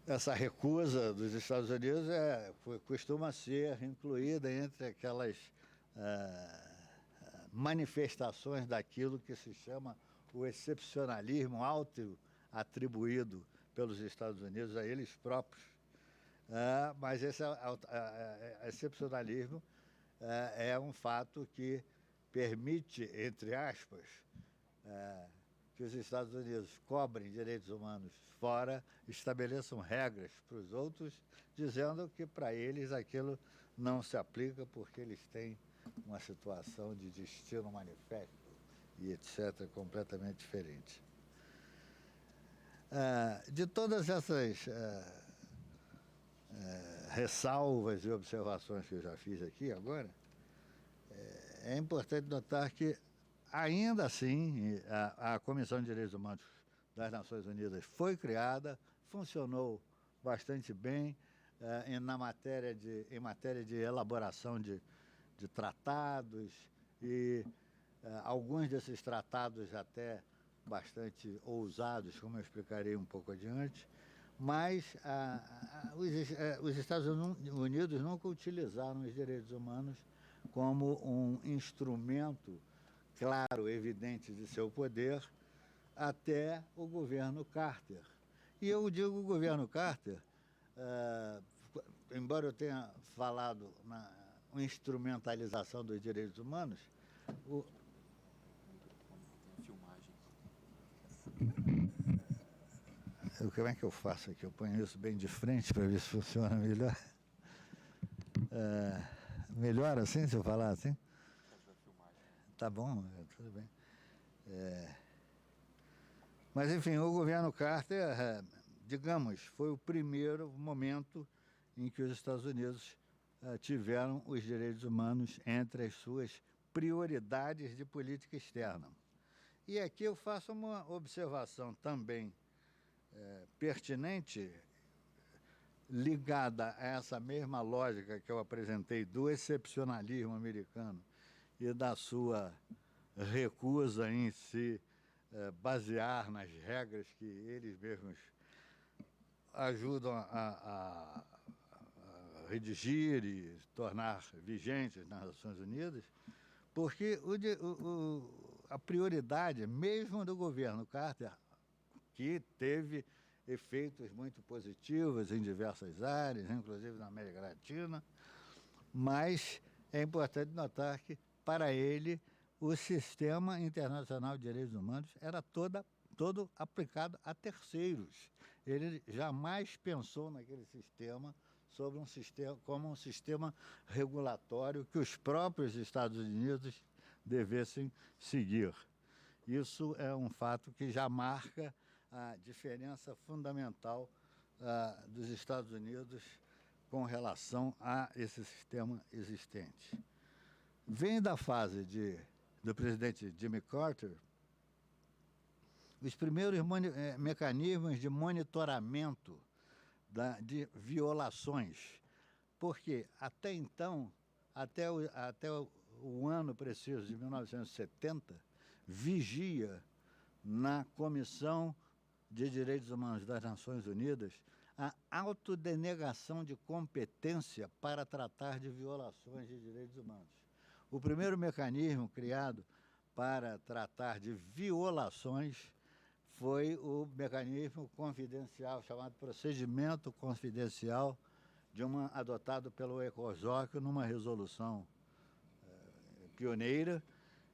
Essa recusa dos Estados Unidos costuma ser incluída entre aquelas manifestações daquilo que se chama o excepcionalismo auto-atribuído pelos Estados Unidos a eles próprios. Mas esse excepcionalismo é um fato que permite, entre aspas, que os Estados Unidos cobrem direitos humanos fora, estabeleçam regras para os outros, dizendo que para eles aquilo não se aplica porque eles têm uma situação de destino manifesto e etc., completamente diferente. De todas essas ressalvas e observações que eu já fiz aqui agora, é importante notar que, ainda assim, a Comissão de Direitos Humanos das Nações Unidas foi criada, funcionou bastante bem em matéria de elaboração de tratados, e alguns desses tratados até bastante ousados, como eu explicarei um pouco adiante, mas os Estados Unidos nunca utilizaram os direitos humanos como um instrumento claro, evidente de seu poder, até o governo Carter. E eu digo o governo Carter, embora eu tenha falado na instrumentalização dos direitos humanos, como é que eu faço aqui? Eu ponho isso bem de frente para ver se funciona melhor. Melhor assim, se eu falar assim? Tá bom, tudo bem. Mas, enfim, o governo Carter, digamos, foi o primeiro momento em que os Estados Unidos tiveram os direitos humanos entre as suas prioridades de política externa. E aqui eu faço uma observação também pertinente, ligada a essa mesma lógica que eu apresentei do excepcionalismo americano e da sua recusa em se basear nas regras que eles mesmos ajudam a redigir e tornar vigentes nas Nações Unidas, porque a prioridade, mesmo do governo Carter, que teve efeitos muito positivos em diversas áreas, inclusive na América Latina, mas é importante notar que, para ele, o sistema internacional de direitos humanos era todo aplicado a terceiros. Ele jamais pensou naquele sistema como um sistema regulatório que os próprios Estados Unidos devessem seguir. Isso é um fato que já marca a diferença fundamental dos Estados Unidos com relação a esse sistema existente. Vem da fase do presidente Jimmy Carter os primeiros mecanismos de monitoramento de violações, porque até então, até o ano preciso de 1970, vigia na Comissão de Direitos Humanos das Nações Unidas a autodenegação de competência para tratar de violações de direitos humanos. O primeiro mecanismo criado para tratar de violações foi o mecanismo confidencial, chamado procedimento confidencial, adotado pelo ECOSOC numa resolução pioneira,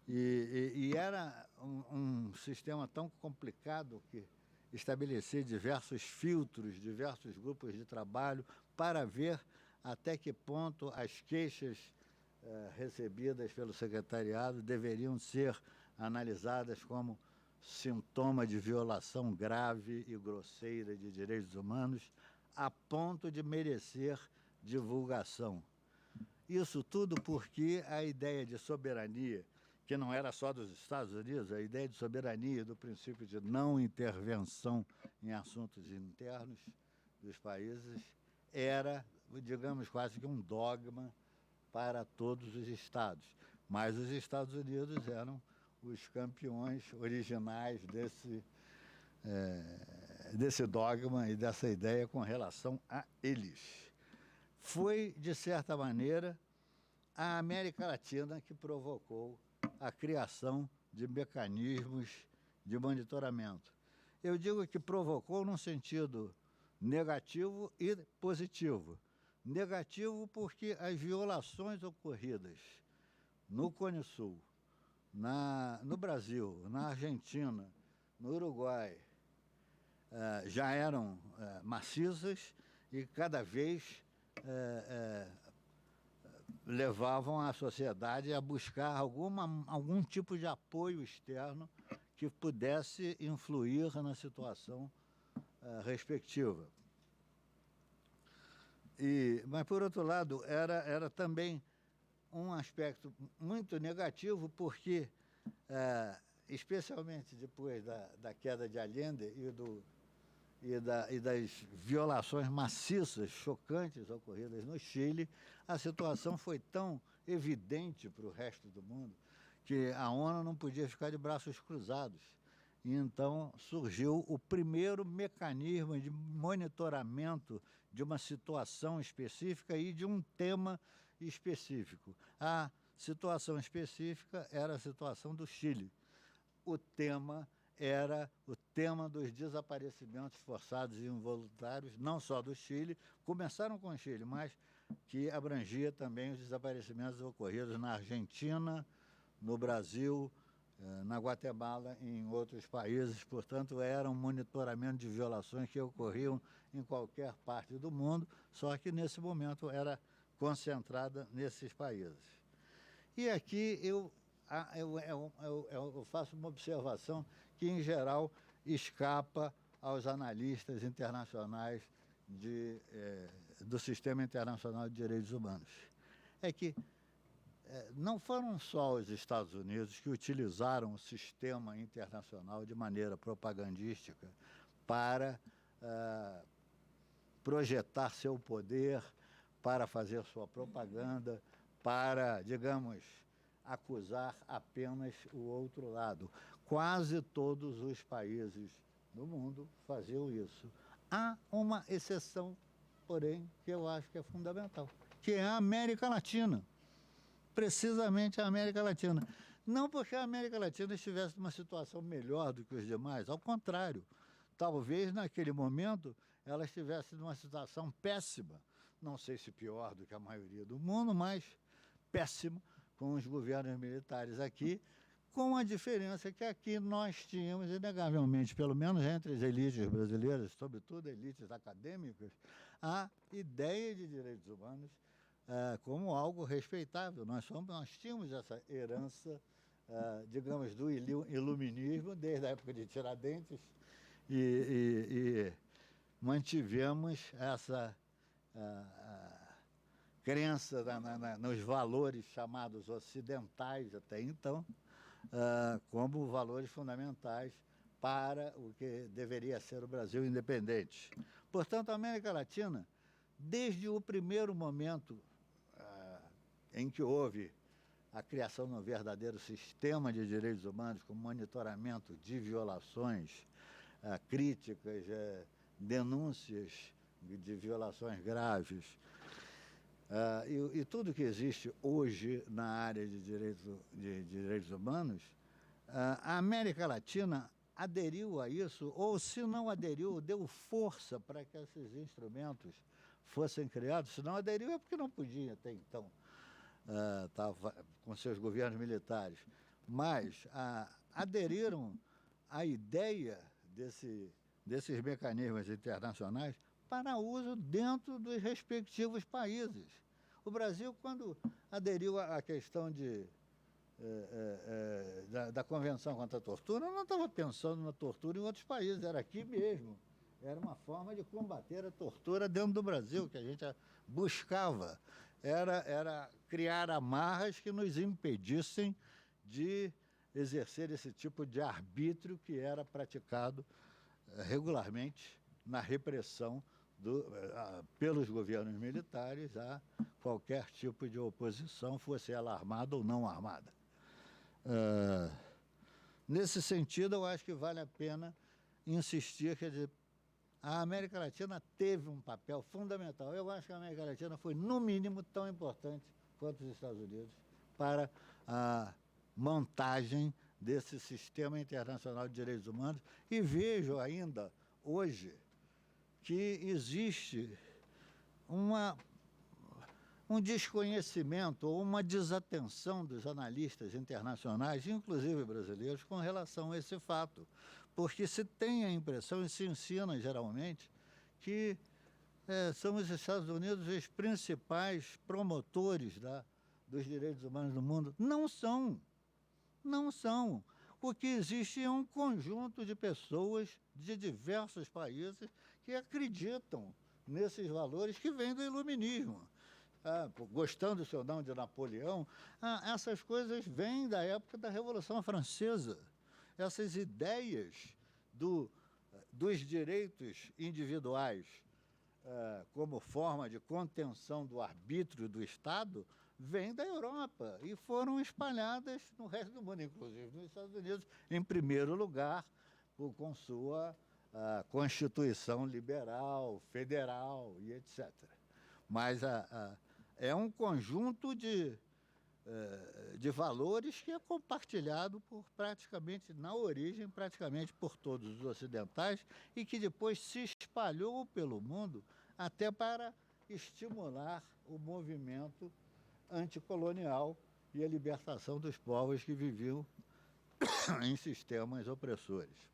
e era um sistema tão complicado que estabelecia diversos filtros, diversos grupos de trabalho para ver até que ponto as queixas recebidas pelo secretariado deveriam ser analisadas como sintoma de violação grave e grosseira de direitos humanos, a ponto de merecer divulgação. Isso tudo porque a ideia de soberania, que não era só dos Estados Unidos, a ideia de soberania do princípio de não intervenção em assuntos internos dos países, era, digamos, quase que um dogma para todos os Estados. Mas os Estados Unidos eram os campeões originais desse dogma e dessa ideia com relação a eles. Foi, de certa maneira, a América Latina que provocou a criação de mecanismos de monitoramento. Eu digo que provocou num sentido negativo e positivo. Negativo porque as violações ocorridas no Cone Sul, no Brasil, na Argentina, no Uruguai, já eram maciças e cada vez levavam a sociedade a buscar algum tipo de apoio externo que pudesse influir na situação respectiva. Mas, por outro lado, era também um aspecto muito negativo, porque, especialmente depois da queda de Allende e das violações maciças, chocantes ocorridas no Chile, a situação foi tão evidente para o resto do mundo que a ONU não podia ficar de braços cruzados. E então surgiu o primeiro mecanismo de monitoramento de uma situação específica e de um tema específico. A situação específica era a situação do Chile. O tema era o tema dos desaparecimentos forçados e involuntários, não só do Chile, começaram com o Chile, mas que abrangia também os desaparecimentos ocorridos na Argentina, no Brasil, na Guatemala e em outros países. Portanto, era um monitoramento de violações que ocorriam em qualquer parte do mundo, só que nesse momento era concentrada nesses países. E aqui eu faço uma observação que, em geral, escapa aos analistas internacionais do Sistema Internacional de Direitos Humanos. É que não foram só os Estados Unidos que utilizaram o sistema internacional de maneira propagandística para projetar seu poder, para fazer sua propaganda, para, digamos, acusar apenas o outro lado. Quase todos os países do mundo faziam isso. Há uma exceção, porém, que eu acho que é fundamental, que é a América Latina. Precisamente a América Latina. Não porque a América Latina estivesse numa situação melhor do que os demais, ao contrário. Talvez, naquele momento, ela estivesse numa situação péssima. Não sei se pior do que a maioria do mundo, mas péssima, com os governos militares aqui, com a diferença que aqui nós tínhamos, inegavelmente, pelo menos entre as elites brasileiras, sobretudo elites acadêmicas, a ideia de direitos humanos como algo respeitável. Nós tínhamos essa herança, digamos, do iluminismo, desde a época de Tiradentes, e mantivemos essa crença nos valores chamados ocidentais até então, como valores fundamentais para o que deveria ser o Brasil independente. Portanto, a América Latina, desde o primeiro momento em que houve a criação de um verdadeiro sistema de direitos humanos, com monitoramento de violações, críticas, denúncias de violações graves, e tudo que existe hoje na área de direitos humanos, a América Latina aderiu a isso, ou se não aderiu, deu força para que esses instrumentos fossem criados. Se não aderiu é porque não podia até então, estava com seus governos militares, mas aderiram à ideia desses mecanismos internacionais para uso dentro dos respectivos países. O Brasil, quando aderiu à questão da Convenção contra a Tortura, não estava pensando na tortura em outros países, era aqui mesmo. Era uma forma de combater a tortura dentro do Brasil, que a gente buscava. Era criar amarras que nos impedissem de exercer esse tipo de arbítrio que era praticado regularmente na repressão pelos governos militares a qualquer tipo de oposição, fosse ela armada ou não armada. Nesse sentido, eu acho que vale a pena insistir, quer dizer, a América Latina teve um papel fundamental. Eu acho que a América Latina foi, no mínimo, tão importante quanto os Estados Unidos para a montagem desse sistema internacional de direitos humanos, e vejo ainda hoje que existe um desconhecimento ou uma desatenção dos analistas internacionais, inclusive brasileiros, com relação a esse fato. Porque se tem a impressão, e se ensina geralmente, que são os Estados Unidos os principais promotores dos direitos humanos no mundo. Não são. Não são. O que existe é um conjunto de pessoas de diversos países que acreditam nesses valores que vêm do iluminismo. Gostando, se ou não, de Napoleão, essas coisas vêm da época da Revolução Francesa. Essas ideias dos direitos individuais como forma de contenção do arbítrio do Estado vêm da Europa e foram espalhadas no resto do mundo, inclusive nos Estados Unidos, em primeiro lugar, com sua Constituição liberal, federal e etc. Mas é um conjunto de valores que é compartilhado por na origem, praticamente por todos os ocidentais, e que depois se espalhou pelo mundo até para estimular o movimento anticolonial e a libertação dos povos que viviam em sistemas opressores.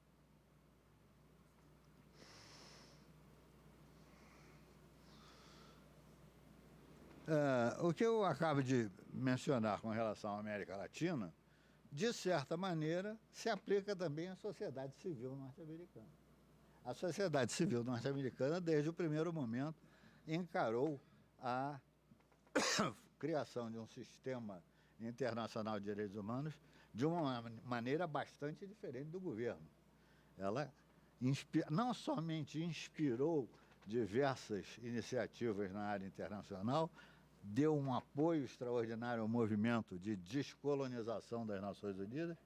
O que eu acabo de mencionar com relação à América Latina, de certa maneira, se aplica também à sociedade civil norte-americana. A sociedade civil norte-americana, desde o primeiro momento, encarou a criação de um sistema internacional de direitos humanos de uma maneira bastante diferente do governo. Ela não somente inspirou diversas iniciativas na área internacional, deu um apoio extraordinário ao movimento de descolonização das Nações Unidas,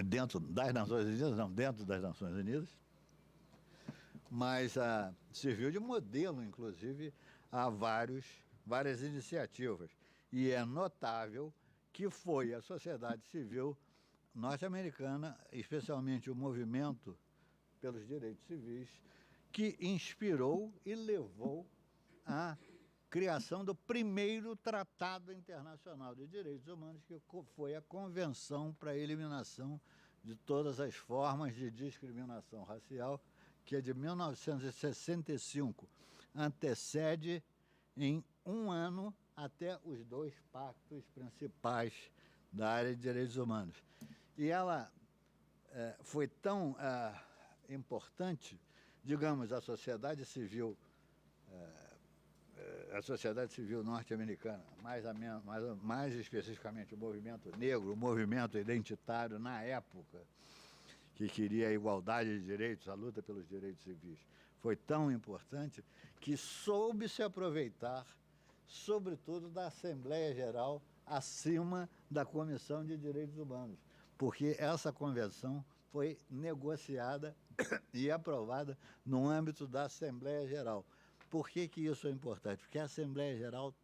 dentro das Nações Unidas, mas serviu de modelo, inclusive, a várias iniciativas. E é notável que foi a sociedade civil norte-americana, especialmente o movimento pelos direitos civis, que inspirou e levou à criação do primeiro Tratado Internacional de Direitos Humanos, que foi a Convenção para a Eliminação de Todas as Formas de Discriminação Racial, que é de 1965, antecede em um ano até os dois pactos principais da área de direitos humanos. E ela foi tão importante, digamos, a sociedade civil norte-americana, mais especificamente o movimento negro, o movimento identitário na época, que queria a igualdade de direitos, a luta pelos direitos civis, foi tão importante que soube se aproveitar, sobretudo, da Assembleia Geral acima da Comissão de Direitos Humanos, porque essa convenção foi negociada e aprovada no âmbito da Assembleia Geral. Por que isso é importante? Porque a Assembleia Geral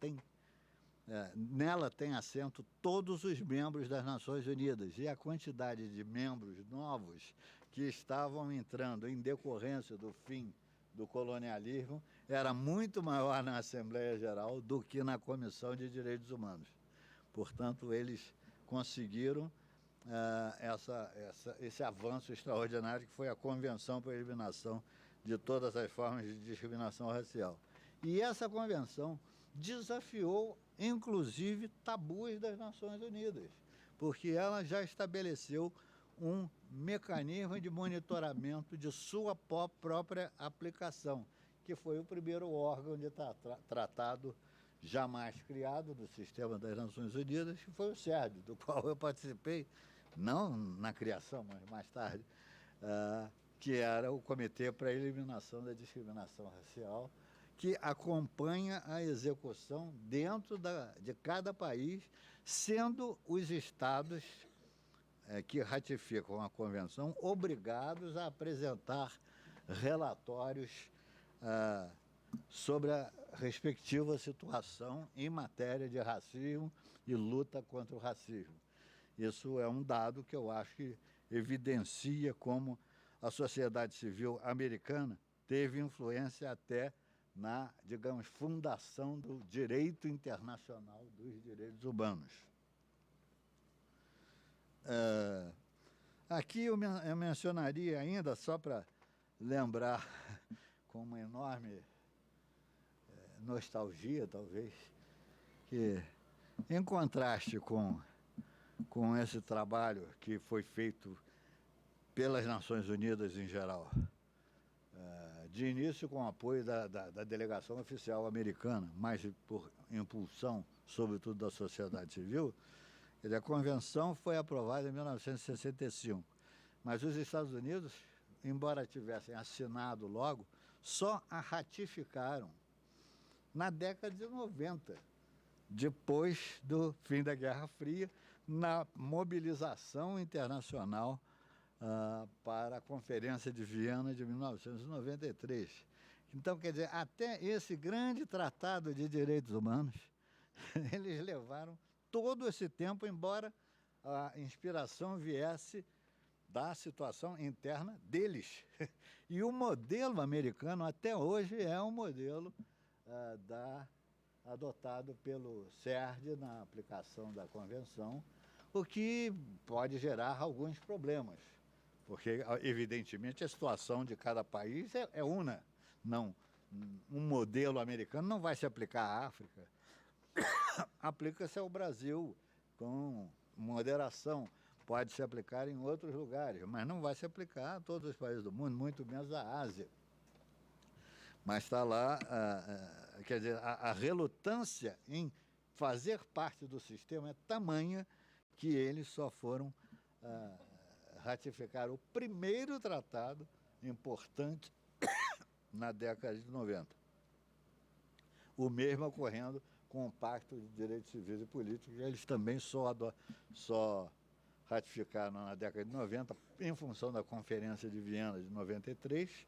nela tem assento todos os membros das Nações Unidas, e a quantidade de membros novos que estavam entrando em decorrência do fim do colonialismo era muito maior na Assembleia Geral do que na Comissão de Direitos Humanos. Portanto, eles conseguiram esse avanço extraordinário que foi a Convenção para a Eliminação de Todas as Formas de Discriminação Racial. E essa convenção desafiou, inclusive, tabus das Nações Unidas, porque ela já estabeleceu um mecanismo de monitoramento de sua própria aplicação, que foi o primeiro órgão de tratado jamais criado do sistema das Nações Unidas, que foi o CERD, do qual eu participei, não na criação, mas mais tarde, que era o Comitê para a Eliminação da Discriminação Racial, que acompanha a execução dentro de cada país, sendo os estados que ratificam a convenção obrigados a apresentar relatórios sobre a respectiva situação em matéria de racismo e luta contra o racismo. Isso é um dado que eu acho que evidencia como a sociedade civil americana teve influência até na, digamos, fundação do direito internacional dos direitos humanos. Aqui eu mencionaria ainda, só para lembrar com uma enorme nostalgia, talvez, que em contraste com esse trabalho que foi feito pelas Nações Unidas em geral, de início com o apoio da delegação oficial americana, mas por impulsão, sobretudo, da sociedade civil, a convenção foi aprovada em 1965, mas os Estados Unidos, embora tivessem assinado logo, só a ratificaram na década de 90, depois do fim da Guerra Fria, na mobilização internacional para a Conferência de Viena de 1993. Então, quer dizer, até esse grande tratado de direitos humanos, eles levaram todo esse tempo, embora a inspiração viesse da situação interna deles. E o modelo americano, até hoje, é um modelo adotado pelo CERD na aplicação da Convenção, o que pode gerar alguns problemas, porque, evidentemente, a situação de cada país é una. Não, um modelo americano não vai se aplicar à África, aplica-se ao Brasil com moderação, pode se aplicar em outros lugares, mas não vai se aplicar a todos os países do mundo, muito menos a Ásia. Mas está lá, quer dizer, a relutância em fazer parte do sistema é tamanha que eles só foram ratificar o primeiro tratado importante na década de 90. O mesmo ocorrendo com o Pacto de Direitos Civis e Políticos, que eles também só ratificaram na década de 90, em função da Conferência de Viena de 93,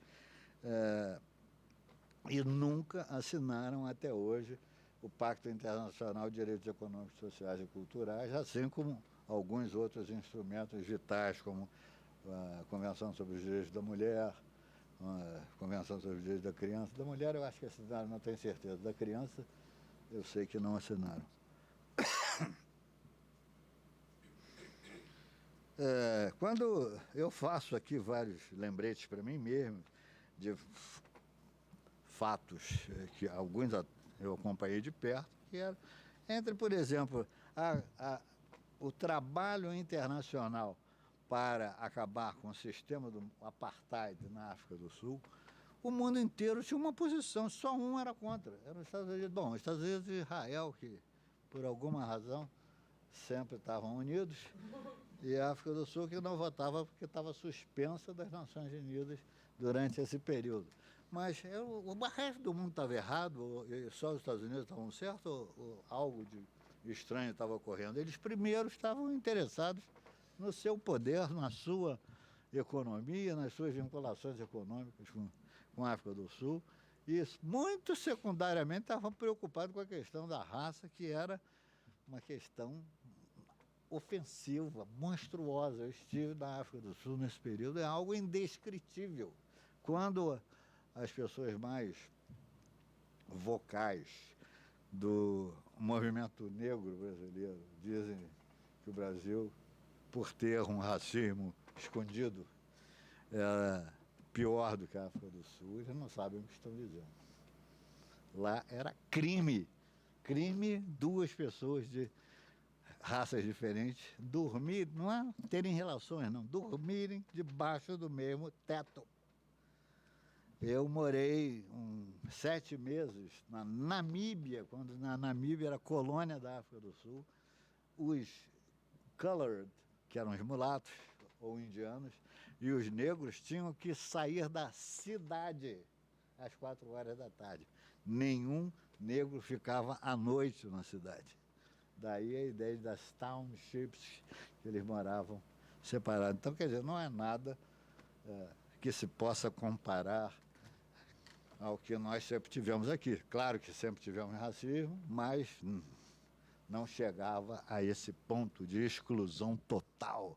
e nunca assinaram até hoje o Pacto Internacional de Direitos Econômicos, Sociais e Culturais, assim como alguns outros instrumentos vitais, como a Convenção sobre os Direitos da Mulher, a Convenção sobre os Direitos da Criança. Da mulher eu acho que assinaram, não tenho certeza. Da criança eu sei que não assinaram. Quando eu faço aqui vários lembretes para mim mesmo, de fatos que alguns eu acompanhei de perto, que era entre, por exemplo, o trabalho internacional para acabar com o sistema do apartheid na África do Sul, o mundo inteiro tinha uma posição, só um era contra, era os Estados Unidos. Bom, os Estados Unidos e Israel, que por alguma razão sempre estavam unidos, e a África do Sul, que não votava porque estava suspensa das Nações Unidas durante esse período. Mas o resto do mundo estava errado, só os Estados Unidos estavam certos, ou algo de estranho estava ocorrendo. Eles primeiro estavam interessados no seu poder, na sua economia, nas suas vinculações econômicas com a África do Sul, e muito secundariamente estavam preocupados com a questão da raça, que era uma questão ofensiva, monstruosa. Eu estive na África do Sul nesse período, é algo indescritível. Quando as pessoas mais vocais do movimento negro brasileiro dizem que o Brasil, por ter um racismo escondido, é pior do que a África do Sul, eles não sabem o que estão dizendo. Lá era crime, duas pessoas de raças diferentes dormir, não é terem relações, não, dormirem debaixo do mesmo teto. Eu morei 7 meses na Namíbia, quando na Namíbia era colônia da África do Sul. Os colored, que eram os mulatos ou indianos, e os negros tinham que sair da cidade às 4 horas da tarde. Nenhum negro ficava à noite na cidade. Daí a ideia das townships, que eles moravam separados. Então, quer dizer, não é nada que se possa comparar ao que nós sempre tivemos aqui. Claro que sempre tivemos racismo, mas não chegava a esse ponto de exclusão total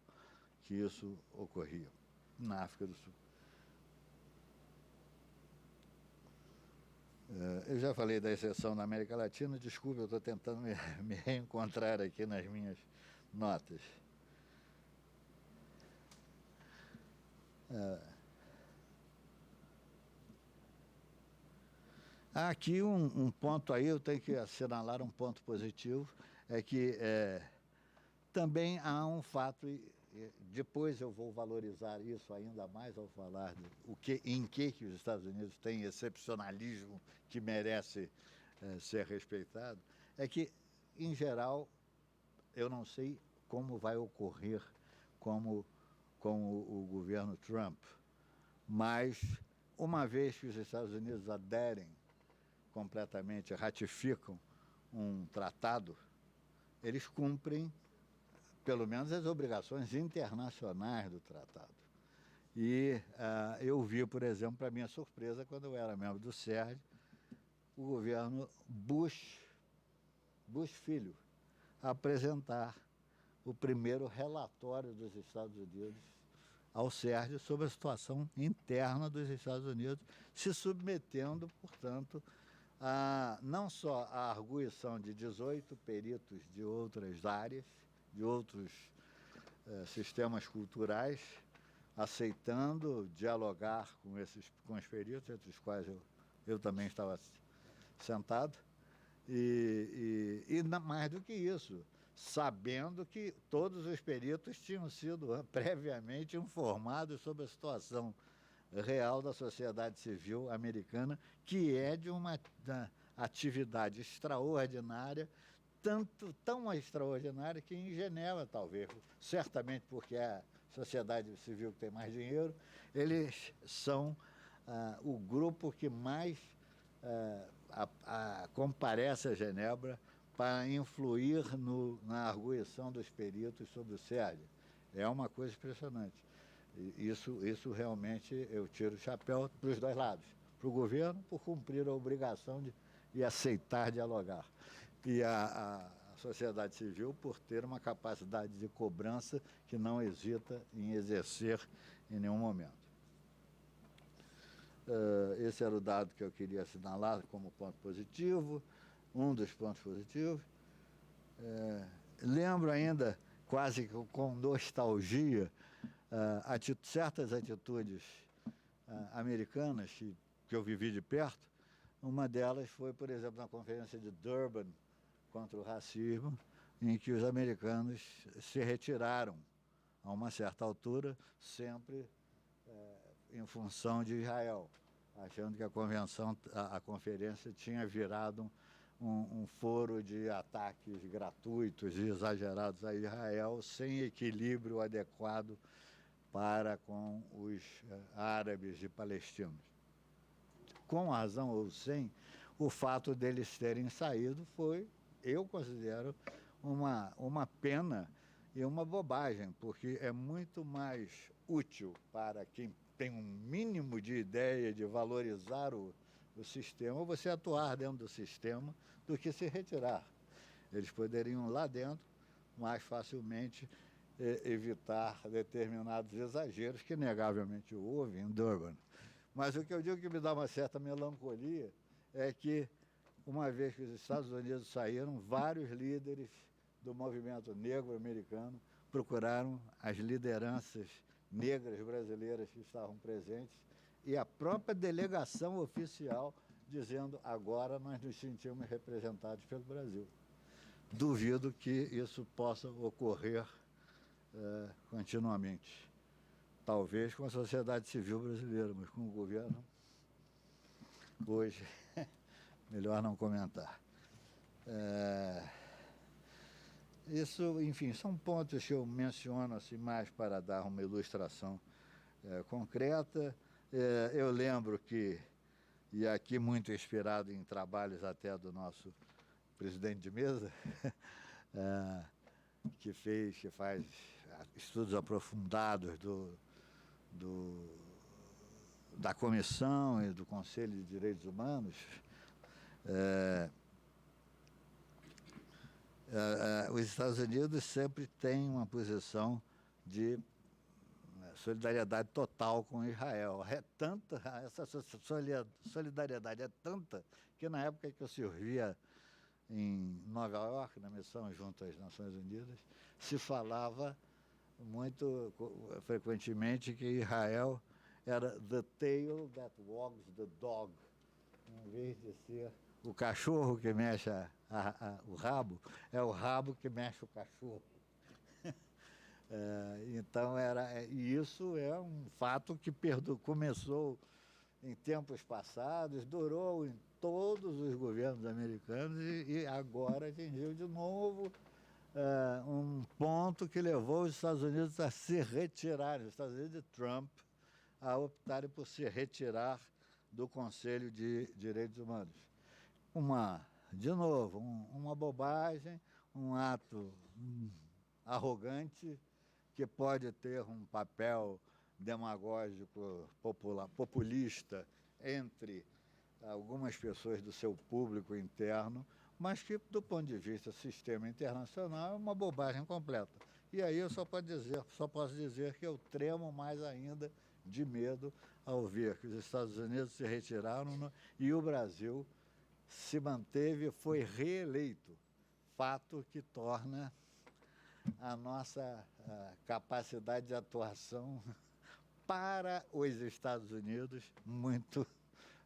que isso ocorria na África do Sul. Eu já falei da exceção na América Latina, desculpe, eu estou tentando me reencontrar aqui nas minhas notas. Aqui um ponto aí, eu tenho que assinalar um ponto positivo, é que também há um fato, e depois eu vou valorizar isso ainda mais ao falar em que os Estados Unidos têm excepcionalismo que merece ser respeitado, é que, em geral, eu não sei como vai ocorrer com o governo Trump, mas uma vez que os Estados Unidos aderem completamente, ratificam um tratado, eles cumprem pelo menos as obrigações internacionais do tratado. E eu vi, por exemplo, para minha surpresa, quando eu era membro do CERJ, o governo Bush filho, apresentar o primeiro relatório dos Estados Unidos ao CERJ sobre a situação interna dos Estados Unidos, se submetendo, portanto, não só a arguição de 18 peritos de outras áreas, de outros sistemas culturais, aceitando dialogar com os peritos, entre os quais eu também estava sentado, e mais do que isso, sabendo que todos os peritos tinham sido previamente informados sobre a situação real da sociedade civil americana, que é de uma atividade extraordinária, tão extraordinária que em Genebra, talvez, certamente porque é a sociedade civil que tem mais dinheiro, eles são o grupo que mais comparece a Genebra para influir na arguição dos peritos sobre o Sérgio. É uma coisa impressionante. Isso realmente eu tiro o chapéu para os dois lados. Para o governo, por cumprir a obrigação de aceitar dialogar. E a sociedade civil, por ter uma capacidade de cobrança que não hesita em exercer em nenhum momento. Esse era o dado que eu queria assinalar como ponto positivo, um dos pontos positivos. Lembro ainda, quase com nostalgia, certas atitudes americanas que eu vivi de perto. Uma delas foi, por exemplo, na Conferência de Durban contra o racismo, em que os americanos se retiraram a uma certa altura, sempre em função de Israel, achando que a conferência tinha virado um foro de ataques gratuitos e exagerados a Israel, sem equilíbrio adequado para com os árabes e palestinos. Com razão ou sem, o fato deles terem saído foi, eu considero, uma pena e uma bobagem, porque é muito mais útil para quem tem um mínimo de ideia de valorizar o sistema, você atuar dentro do sistema, do que se retirar. Eles poderiam, lá dentro, mais facilmente evitar determinados exageros, que negavelmente houve em Durban. Mas o que eu digo que me dá uma certa melancolia é que, uma vez que os Estados Unidos saíram, vários líderes do movimento negro americano procuraram as lideranças negras brasileiras que estavam presentes e a própria delegação oficial dizendo: agora nós nos sentimos representados pelo Brasil. Duvido que isso possa ocorrer continuamente. Talvez com a sociedade civil brasileira, mas com o governo, hoje, melhor não comentar. Isso, enfim, são pontos que eu menciono assim, mais para dar uma ilustração concreta. Eu lembro que, e aqui muito inspirado em trabalhos até do nosso presidente de mesa, que faz estudos aprofundados da Comissão e do Conselho de Direitos Humanos, os Estados Unidos sempre têm uma posição de solidariedade total com Israel. Essa solidariedade é tanta que na época que eu servia em Nova York, na missão junto às Nações Unidas, se falava muito frequentemente que Israel era the tail that wags the dog, em vez de ser o cachorro que mexe o rabo, é o rabo que mexe o cachorro. Então, isso é um fato que começou em tempos passados, durou em todos os governos americanos e agora atingiu de novo um ponto que levou os Estados Unidos a se retirarem, os Estados Unidos de Trump, a optarem por se retirar do Conselho de Direitos Humanos. De novo, uma bobagem, um ato arrogante, que pode ter um papel demagógico, populista entre algumas pessoas do seu público interno, mas que, do ponto de vista do sistema internacional, é uma bobagem completa. E aí eu só posso dizer que eu tremo mais ainda de medo ao ver que os Estados Unidos se retiraram e o Brasil se manteve e foi reeleito, fato que torna a nossa capacidade de atuação para os Estados Unidos muito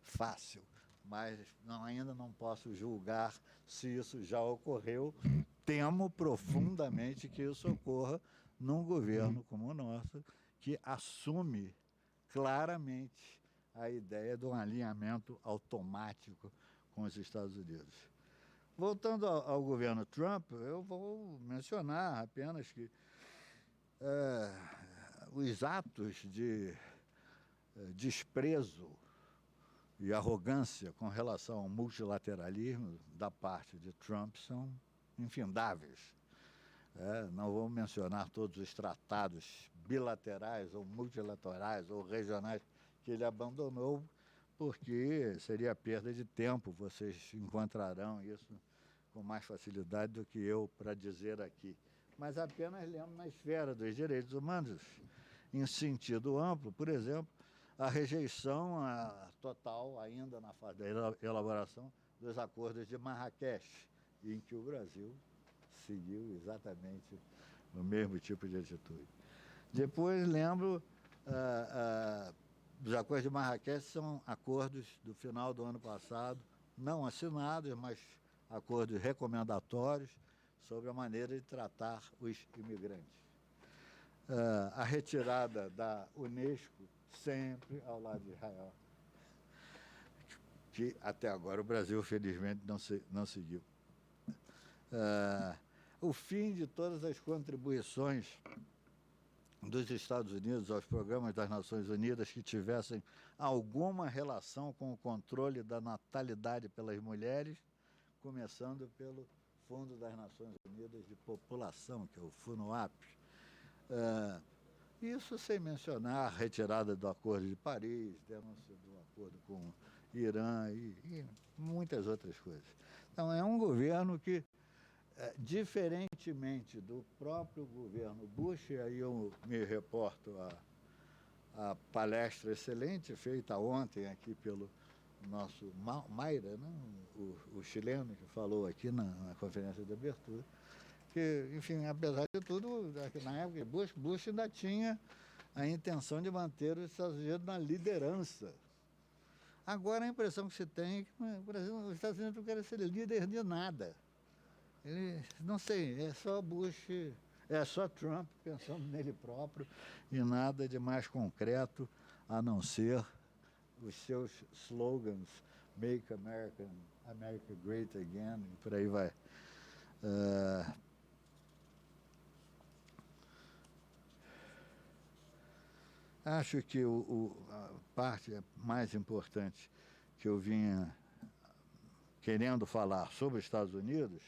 fácil. Mas ainda não posso julgar se isso já ocorreu. Temo profundamente que isso ocorra num governo como o nosso, que assume claramente a ideia de um alinhamento automático com os Estados Unidos. Voltando ao governo Trump, eu vou mencionar apenas que os atos de desprezo e arrogância com relação ao multilateralismo da parte de Trump são infindáveis. Não vou mencionar todos os tratados bilaterais ou multilaterais ou regionais que ele abandonou, porque seria perda de tempo, vocês encontrarão isso com mais facilidade do que eu para dizer aqui. Mas apenas lembro na esfera dos direitos humanos, em sentido amplo, por exemplo, a rejeição total, ainda na fase da elaboração, dos acordos de Marrakech, em que o Brasil seguiu exatamente o mesmo tipo de atitude. Depois lembro, os acordos de Marrakech são acordos do final do ano passado, não assinados, mas acordos recomendatórios sobre a maneira de tratar os imigrantes. A retirada da Unesco, sempre ao lado de Israel, que até agora o Brasil, felizmente, não seguiu. O fim de todas as contribuições dos Estados Unidos aos programas das Nações Unidas que tivessem alguma relação com o controle da natalidade pelas mulheres, começando pelo Fundo das Nações Unidas de População, que é o FUNOAP. Isso sem mencionar a retirada do Acordo de Paris, denúncia do acordo com o Irã e muitas outras coisas. Então, é um governo que, diferentemente do próprio governo Bush, e aí eu me reporto à palestra excelente feita ontem aqui pelo nosso Mayra, né? o chileno que falou aqui na conferência de abertura, que, enfim, apesar de tudo, na época de Bush ainda tinha a intenção de manter os Estados Unidos na liderança. Agora a impressão que se tem é que os Estados Unidos não querem ser líder de nada. Não sei, é só Bush, é só Trump pensando nele próprio e nada de mais concreto a não ser os seus slogans, Make America Great Again, e por aí vai. Acho que a parte mais importante que eu vinha querendo falar sobre os Estados Unidos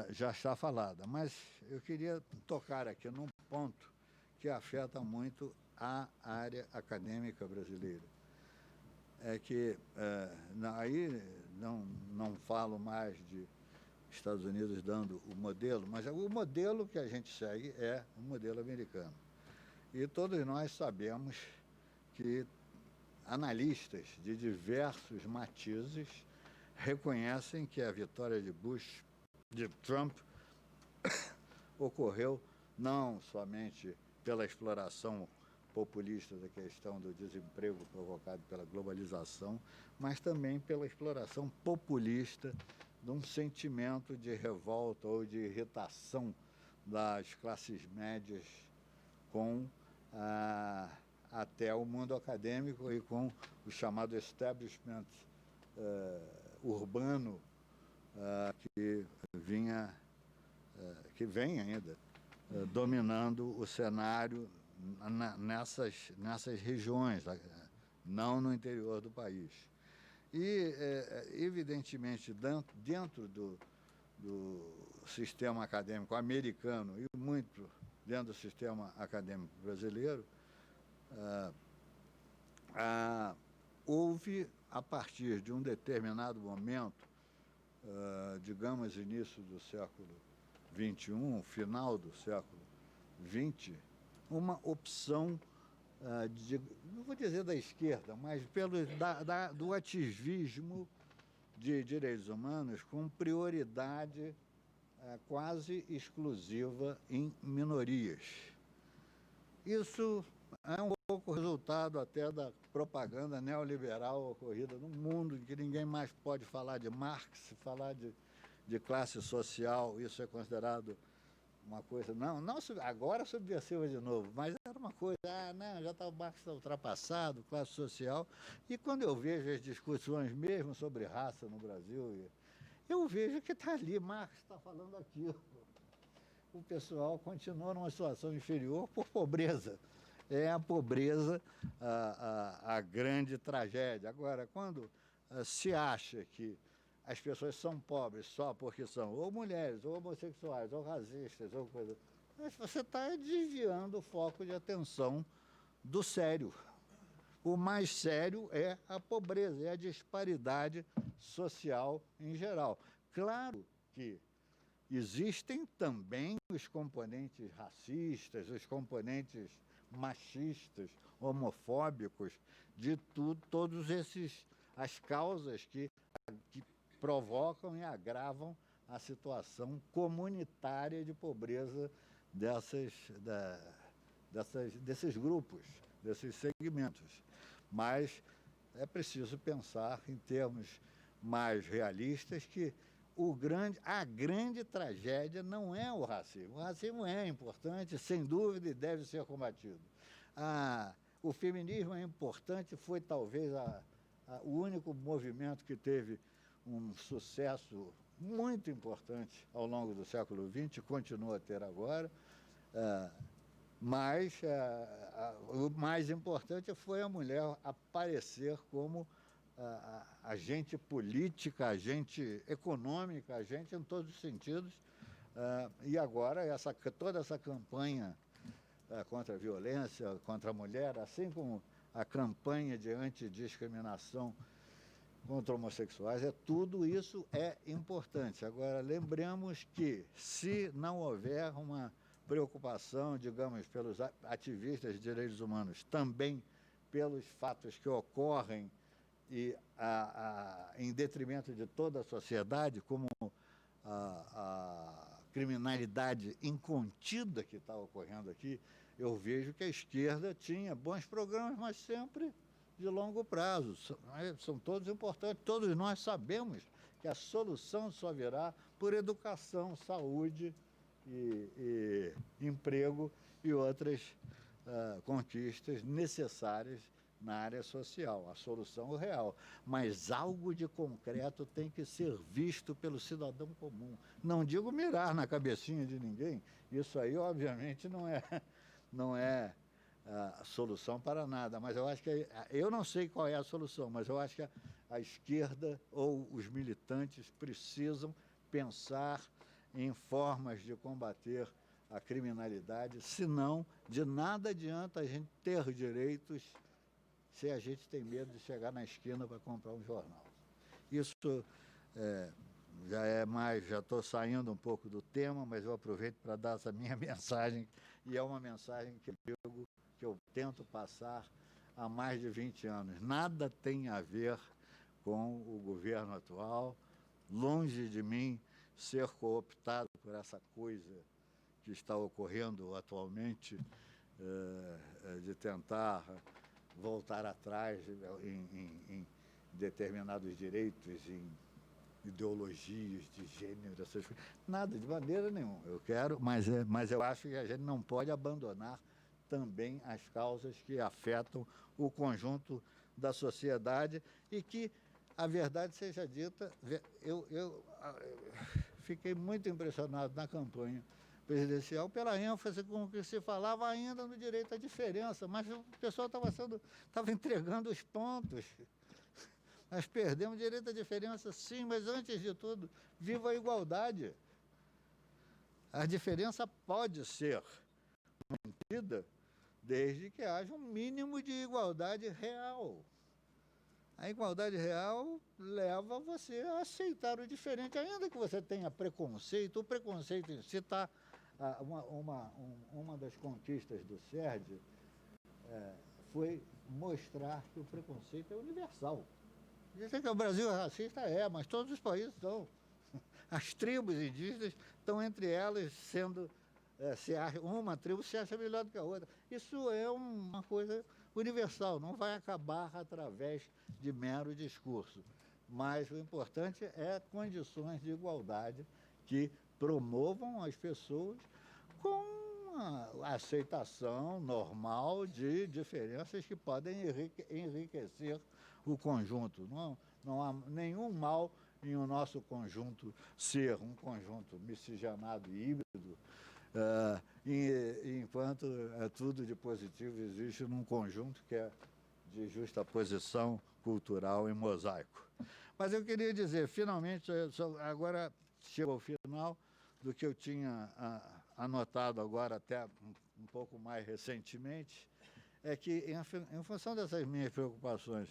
já está falada, mas eu queria tocar aqui num ponto que afeta muito a área acadêmica brasileira. É que aí não falo mais de Estados Unidos dando o modelo, mas o modelo que a gente segue é o modelo americano. E todos nós sabemos que analistas de diversos matizes reconhecem que a vitória de Trump, ocorreu não somente pela exploração populista da questão do desemprego provocado pela globalização, mas também pela exploração populista de um sentimento de revolta ou de irritação das classes médias com até o mundo acadêmico e com o chamado establishment urbano que vem ainda dominando o cenário nessas regiões, não no interior do país. E, evidentemente, dentro do sistema acadêmico americano e muito dentro do sistema acadêmico brasileiro, houve, a partir de um determinado momento, digamos, início do século XXI, final do século XX, uma opção, não vou dizer da esquerda, mas do ativismo de direitos humanos com prioridade quase exclusiva em minorias. Isso é um pouco resultado até da propaganda neoliberal ocorrida no mundo, em que ninguém mais pode falar de Marx, falar de classe social, isso é considerado uma coisa, não agora subversiva de novo, mas era uma coisa, não, já o Marx está ultrapassado, classe social. E quando eu vejo as discussões mesmo sobre raça no Brasil, eu vejo que está ali, Marx está falando aquilo. O pessoal continua numa situação inferior por pobreza. É a pobreza a grande tragédia. Agora, quando se acha que as pessoas são pobres só porque são ou mulheres, ou homossexuais, ou racistas, ou coisa, mas você está desviando o foco de atenção do sério. O mais sério é a pobreza, é a disparidade social em geral. Claro que existem também os componentes racistas, os componentes machistas, homofóbicos, de todos esses, as causas que provocam e agravam a situação comunitária de pobreza desses grupos, desses segmentos. Mas é preciso pensar em termos mais realistas que a grande tragédia não é o racismo. O racismo é importante, sem dúvida, e deve ser combatido. O feminismo é importante, foi talvez o único movimento que teve um sucesso muito importante ao longo do século XX, continua a ter agora, mas o mais importante foi a mulher aparecer como agente política, agente econômica, agente em todos os sentidos. E agora toda essa campanha contra a violência, contra a mulher, assim como a campanha de antidiscriminação contra homossexuais, tudo isso é importante. Agora, lembremos que se não houver uma preocupação, digamos, pelos ativistas de direitos humanos, também pelos fatos que ocorrem e em detrimento de toda a sociedade, como a criminalidade incontida que está ocorrendo aqui, eu vejo que a esquerda tinha bons programas, mas sempre de longo prazo. São todos importantes. Todos nós sabemos que a solução só virá por educação, saúde e emprego e outras conquistas necessárias na área social, a solução real. Mas algo de concreto tem que ser visto pelo cidadão comum. Não digo mirar na cabecinha de ninguém, isso aí obviamente não é a solução para nada, mas eu acho que, eu não sei qual é a solução, mas eu acho que a esquerda ou os militantes precisam pensar em formas de combater a criminalidade, senão de nada adianta a gente ter direitos se a gente tem medo de chegar na esquina para comprar um jornal. Isso já estou saindo um pouco do tema, mas eu aproveito para dar essa minha mensagem, e é uma mensagem que eu tento passar há mais de 20 anos. Nada tem a ver com o governo atual, longe de mim ser cooptado por essa coisa que está ocorrendo atualmente, de tentar voltar atrás em determinados direitos, em ideologias de gênero, essas coisas. Nada, de maneira nenhuma. Eu quero, mas eu acho que a gente não pode abandonar também as causas que afetam o conjunto da sociedade e que, a verdade seja dita, eu fiquei muito impressionado na campanha presidencial pela ênfase com que se falava ainda no direito à diferença, mas o pessoal estava entregando os pontos. Nós perdemos o direito à diferença, sim, mas antes de tudo, viva a igualdade. A diferença pode ser mantida desde que haja um mínimo de igualdade real. A igualdade real leva você a aceitar o diferente, ainda que você tenha preconceito. O preconceito em si está... Uma das conquistas do Sérgio foi mostrar que o preconceito é universal. Dizem que o Brasil é racista, mas todos os países são. As tribos indígenas estão entre elas sendo... uma tribo se acha melhor do que a outra. Isso é uma coisa universal, não vai acabar através de mero discurso. Mas o importante é condições de igualdade que promovam as pessoas com a aceitação normal de diferenças que podem enriquecer o conjunto. Não há nenhum mal em o nosso conjunto ser um conjunto miscigenado e híbrido, enquanto tudo de positivo existe num conjunto que é de justaposição cultural e mosaico. Mas eu queria dizer, finalmente, agora chego ao final do que eu tinha anotado agora até um pouco mais recentemente, é que em função dessas minhas preocupações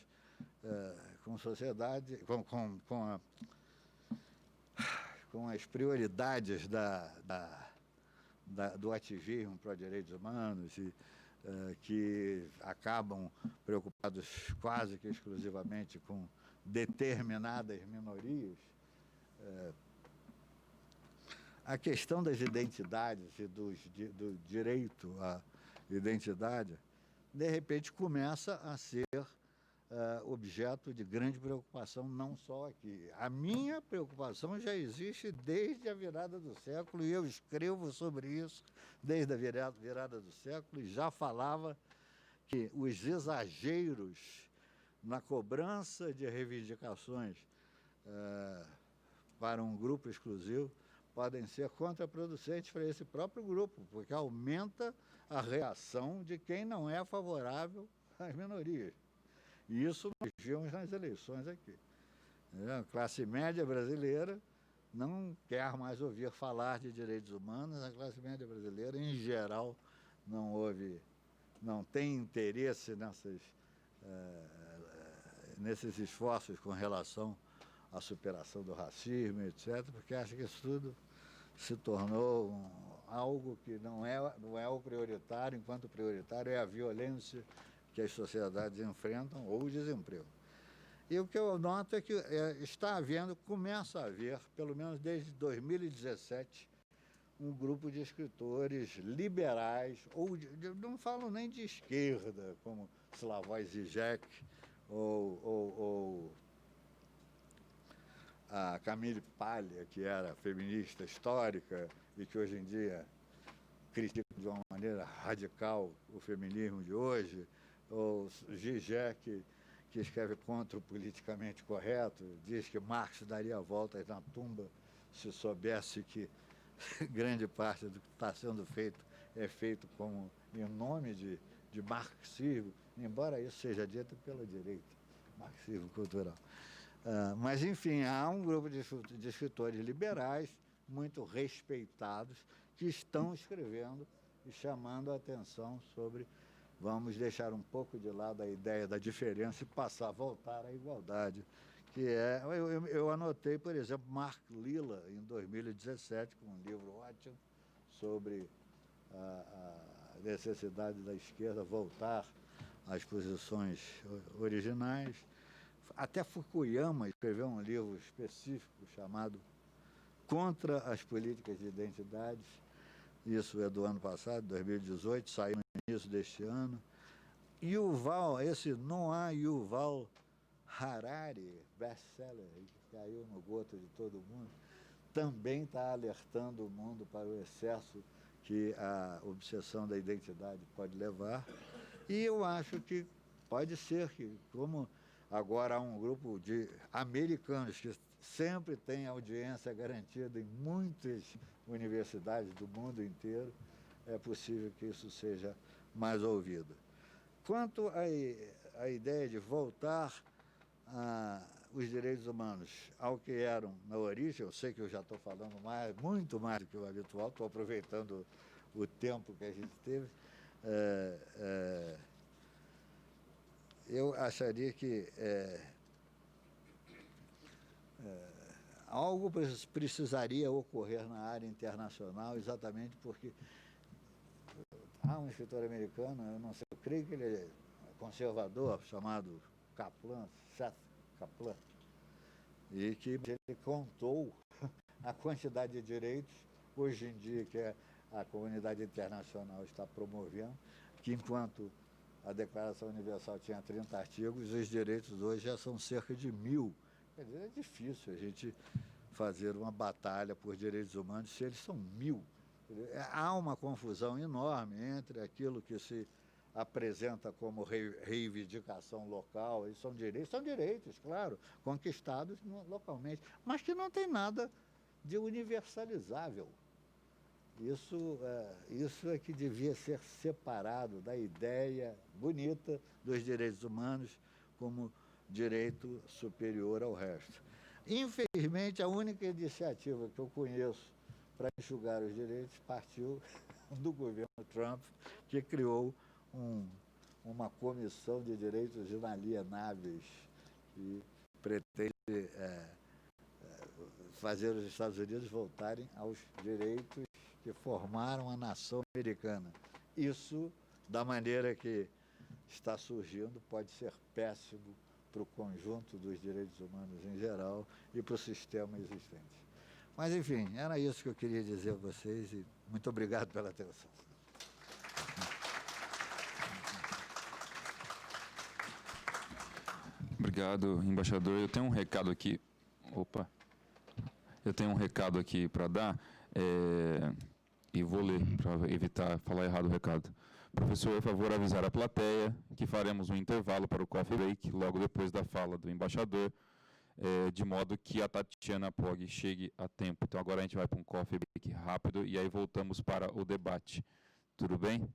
com a sociedade, com as prioridades do ativismo para os direitos humanos e que acabam preocupados quase que exclusivamente com determinadas minorias, a questão das identidades e do direito à identidade, de repente, começa a ser objeto de grande preocupação, não só aqui. A minha preocupação já existe desde a virada do século, e eu escrevo sobre isso desde a virada do século, e já falava que os exageros na cobrança de reivindicações para um grupo exclusivo podem ser contraproducentes para esse próprio grupo, porque aumenta a reação de quem não é favorável às minorias. E isso nós vimos nas eleições aqui. A classe média brasileira não quer mais ouvir falar de direitos humanos, a classe média brasileira, em geral, não tem interesse nesses esforços com relação à superação do racismo, etc., porque acha que isso tudo se tornou algo que não é o prioritário, enquanto o prioritário é a violência que as sociedades enfrentam ou o desemprego. E o que eu noto é que começa a haver, pelo menos desde 2017, um grupo de escritores liberais, não falo nem de esquerda, como Slavoj Žižek ou a Camille Paglia, que era feminista histórica e que hoje em dia critica de uma maneira radical o feminismo de hoje, ou Žižek, que escreve contra o politicamente correto, diz que Marx daria voltas na tumba se soubesse que grande parte do que está sendo feito é feito em nome de marxismo, embora isso seja dito pela direita, marxismo cultural. Mas, enfim, há um grupo de escritores liberais, muito respeitados, que estão escrevendo e chamando a atenção sobre vamos deixar um pouco de lado a ideia da diferença e voltar à igualdade, que é... Eu anotei, por exemplo, Mark Lilla, em 2017, com um livro ótimo sobre a necessidade da esquerda voltar às posições originais. Até Fukuyama escreveu um livro específico chamado Contra as Políticas de Identidades. Isso é do ano passado, 2018, saiu no início deste ano. Esse Noah Yuval Harari, best-seller, que caiu no goto de todo mundo, também está alertando o mundo para o excesso que a obsessão da identidade pode levar. E eu acho que pode ser que, como agora há um grupo de americanos que sempre tem audiência garantida em muitas universidades do mundo inteiro, é possível que isso seja mais ouvido. Quanto à ideia de voltar os direitos humanos ao que eram na origem, eu sei que eu já estou falando muito mais do que o habitual, estou aproveitando o tempo que a gente teve, eu acharia que algo precisaria ocorrer na área internacional, exatamente porque há um escritor americano, eu não sei, eu creio que ele é conservador, chamado Seth Kaplan, e que ele contou a quantidade de direitos, hoje em dia, que a comunidade internacional está promovendo, que enquanto a Declaração Universal tinha 30 artigos, os direitos hoje já são cerca de 1000. Quer dizer, é difícil a gente fazer uma batalha por direitos humanos se eles são 1000. Há uma confusão enorme entre aquilo que se apresenta como reivindicação local, e são direitos, claro, conquistados localmente, mas que não tem nada de universalizável. Isso é que devia ser separado da ideia bonita dos direitos humanos como direito superior ao resto. Infelizmente, a única iniciativa que eu conheço para enxugar os direitos partiu do governo Trump, que criou uma comissão de direitos inalienáveis e pretende fazer os Estados Unidos voltarem aos direitos que formaram a nação americana. Isso, da maneira que está surgindo, pode ser péssimo para o conjunto dos direitos humanos em geral e para o sistema existente. Mas, enfim, era isso que eu queria dizer a vocês e muito obrigado pela atenção. Obrigado, embaixador. Eu tenho um recado aqui. Opa! Eu tenho um recado aqui para dar e vou ler para evitar falar errado o recado. Professor, por favor, avisar a plateia que faremos um intervalo para o coffee break logo depois da fala do embaixador, de modo que a Tatiana Pog chegue a tempo. Então, agora a gente vai para um coffee break rápido e aí voltamos para o debate. Tudo bem?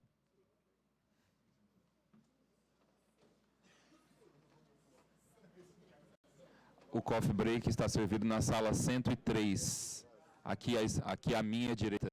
O coffee break está servido na sala 103. Aqui à minha direita.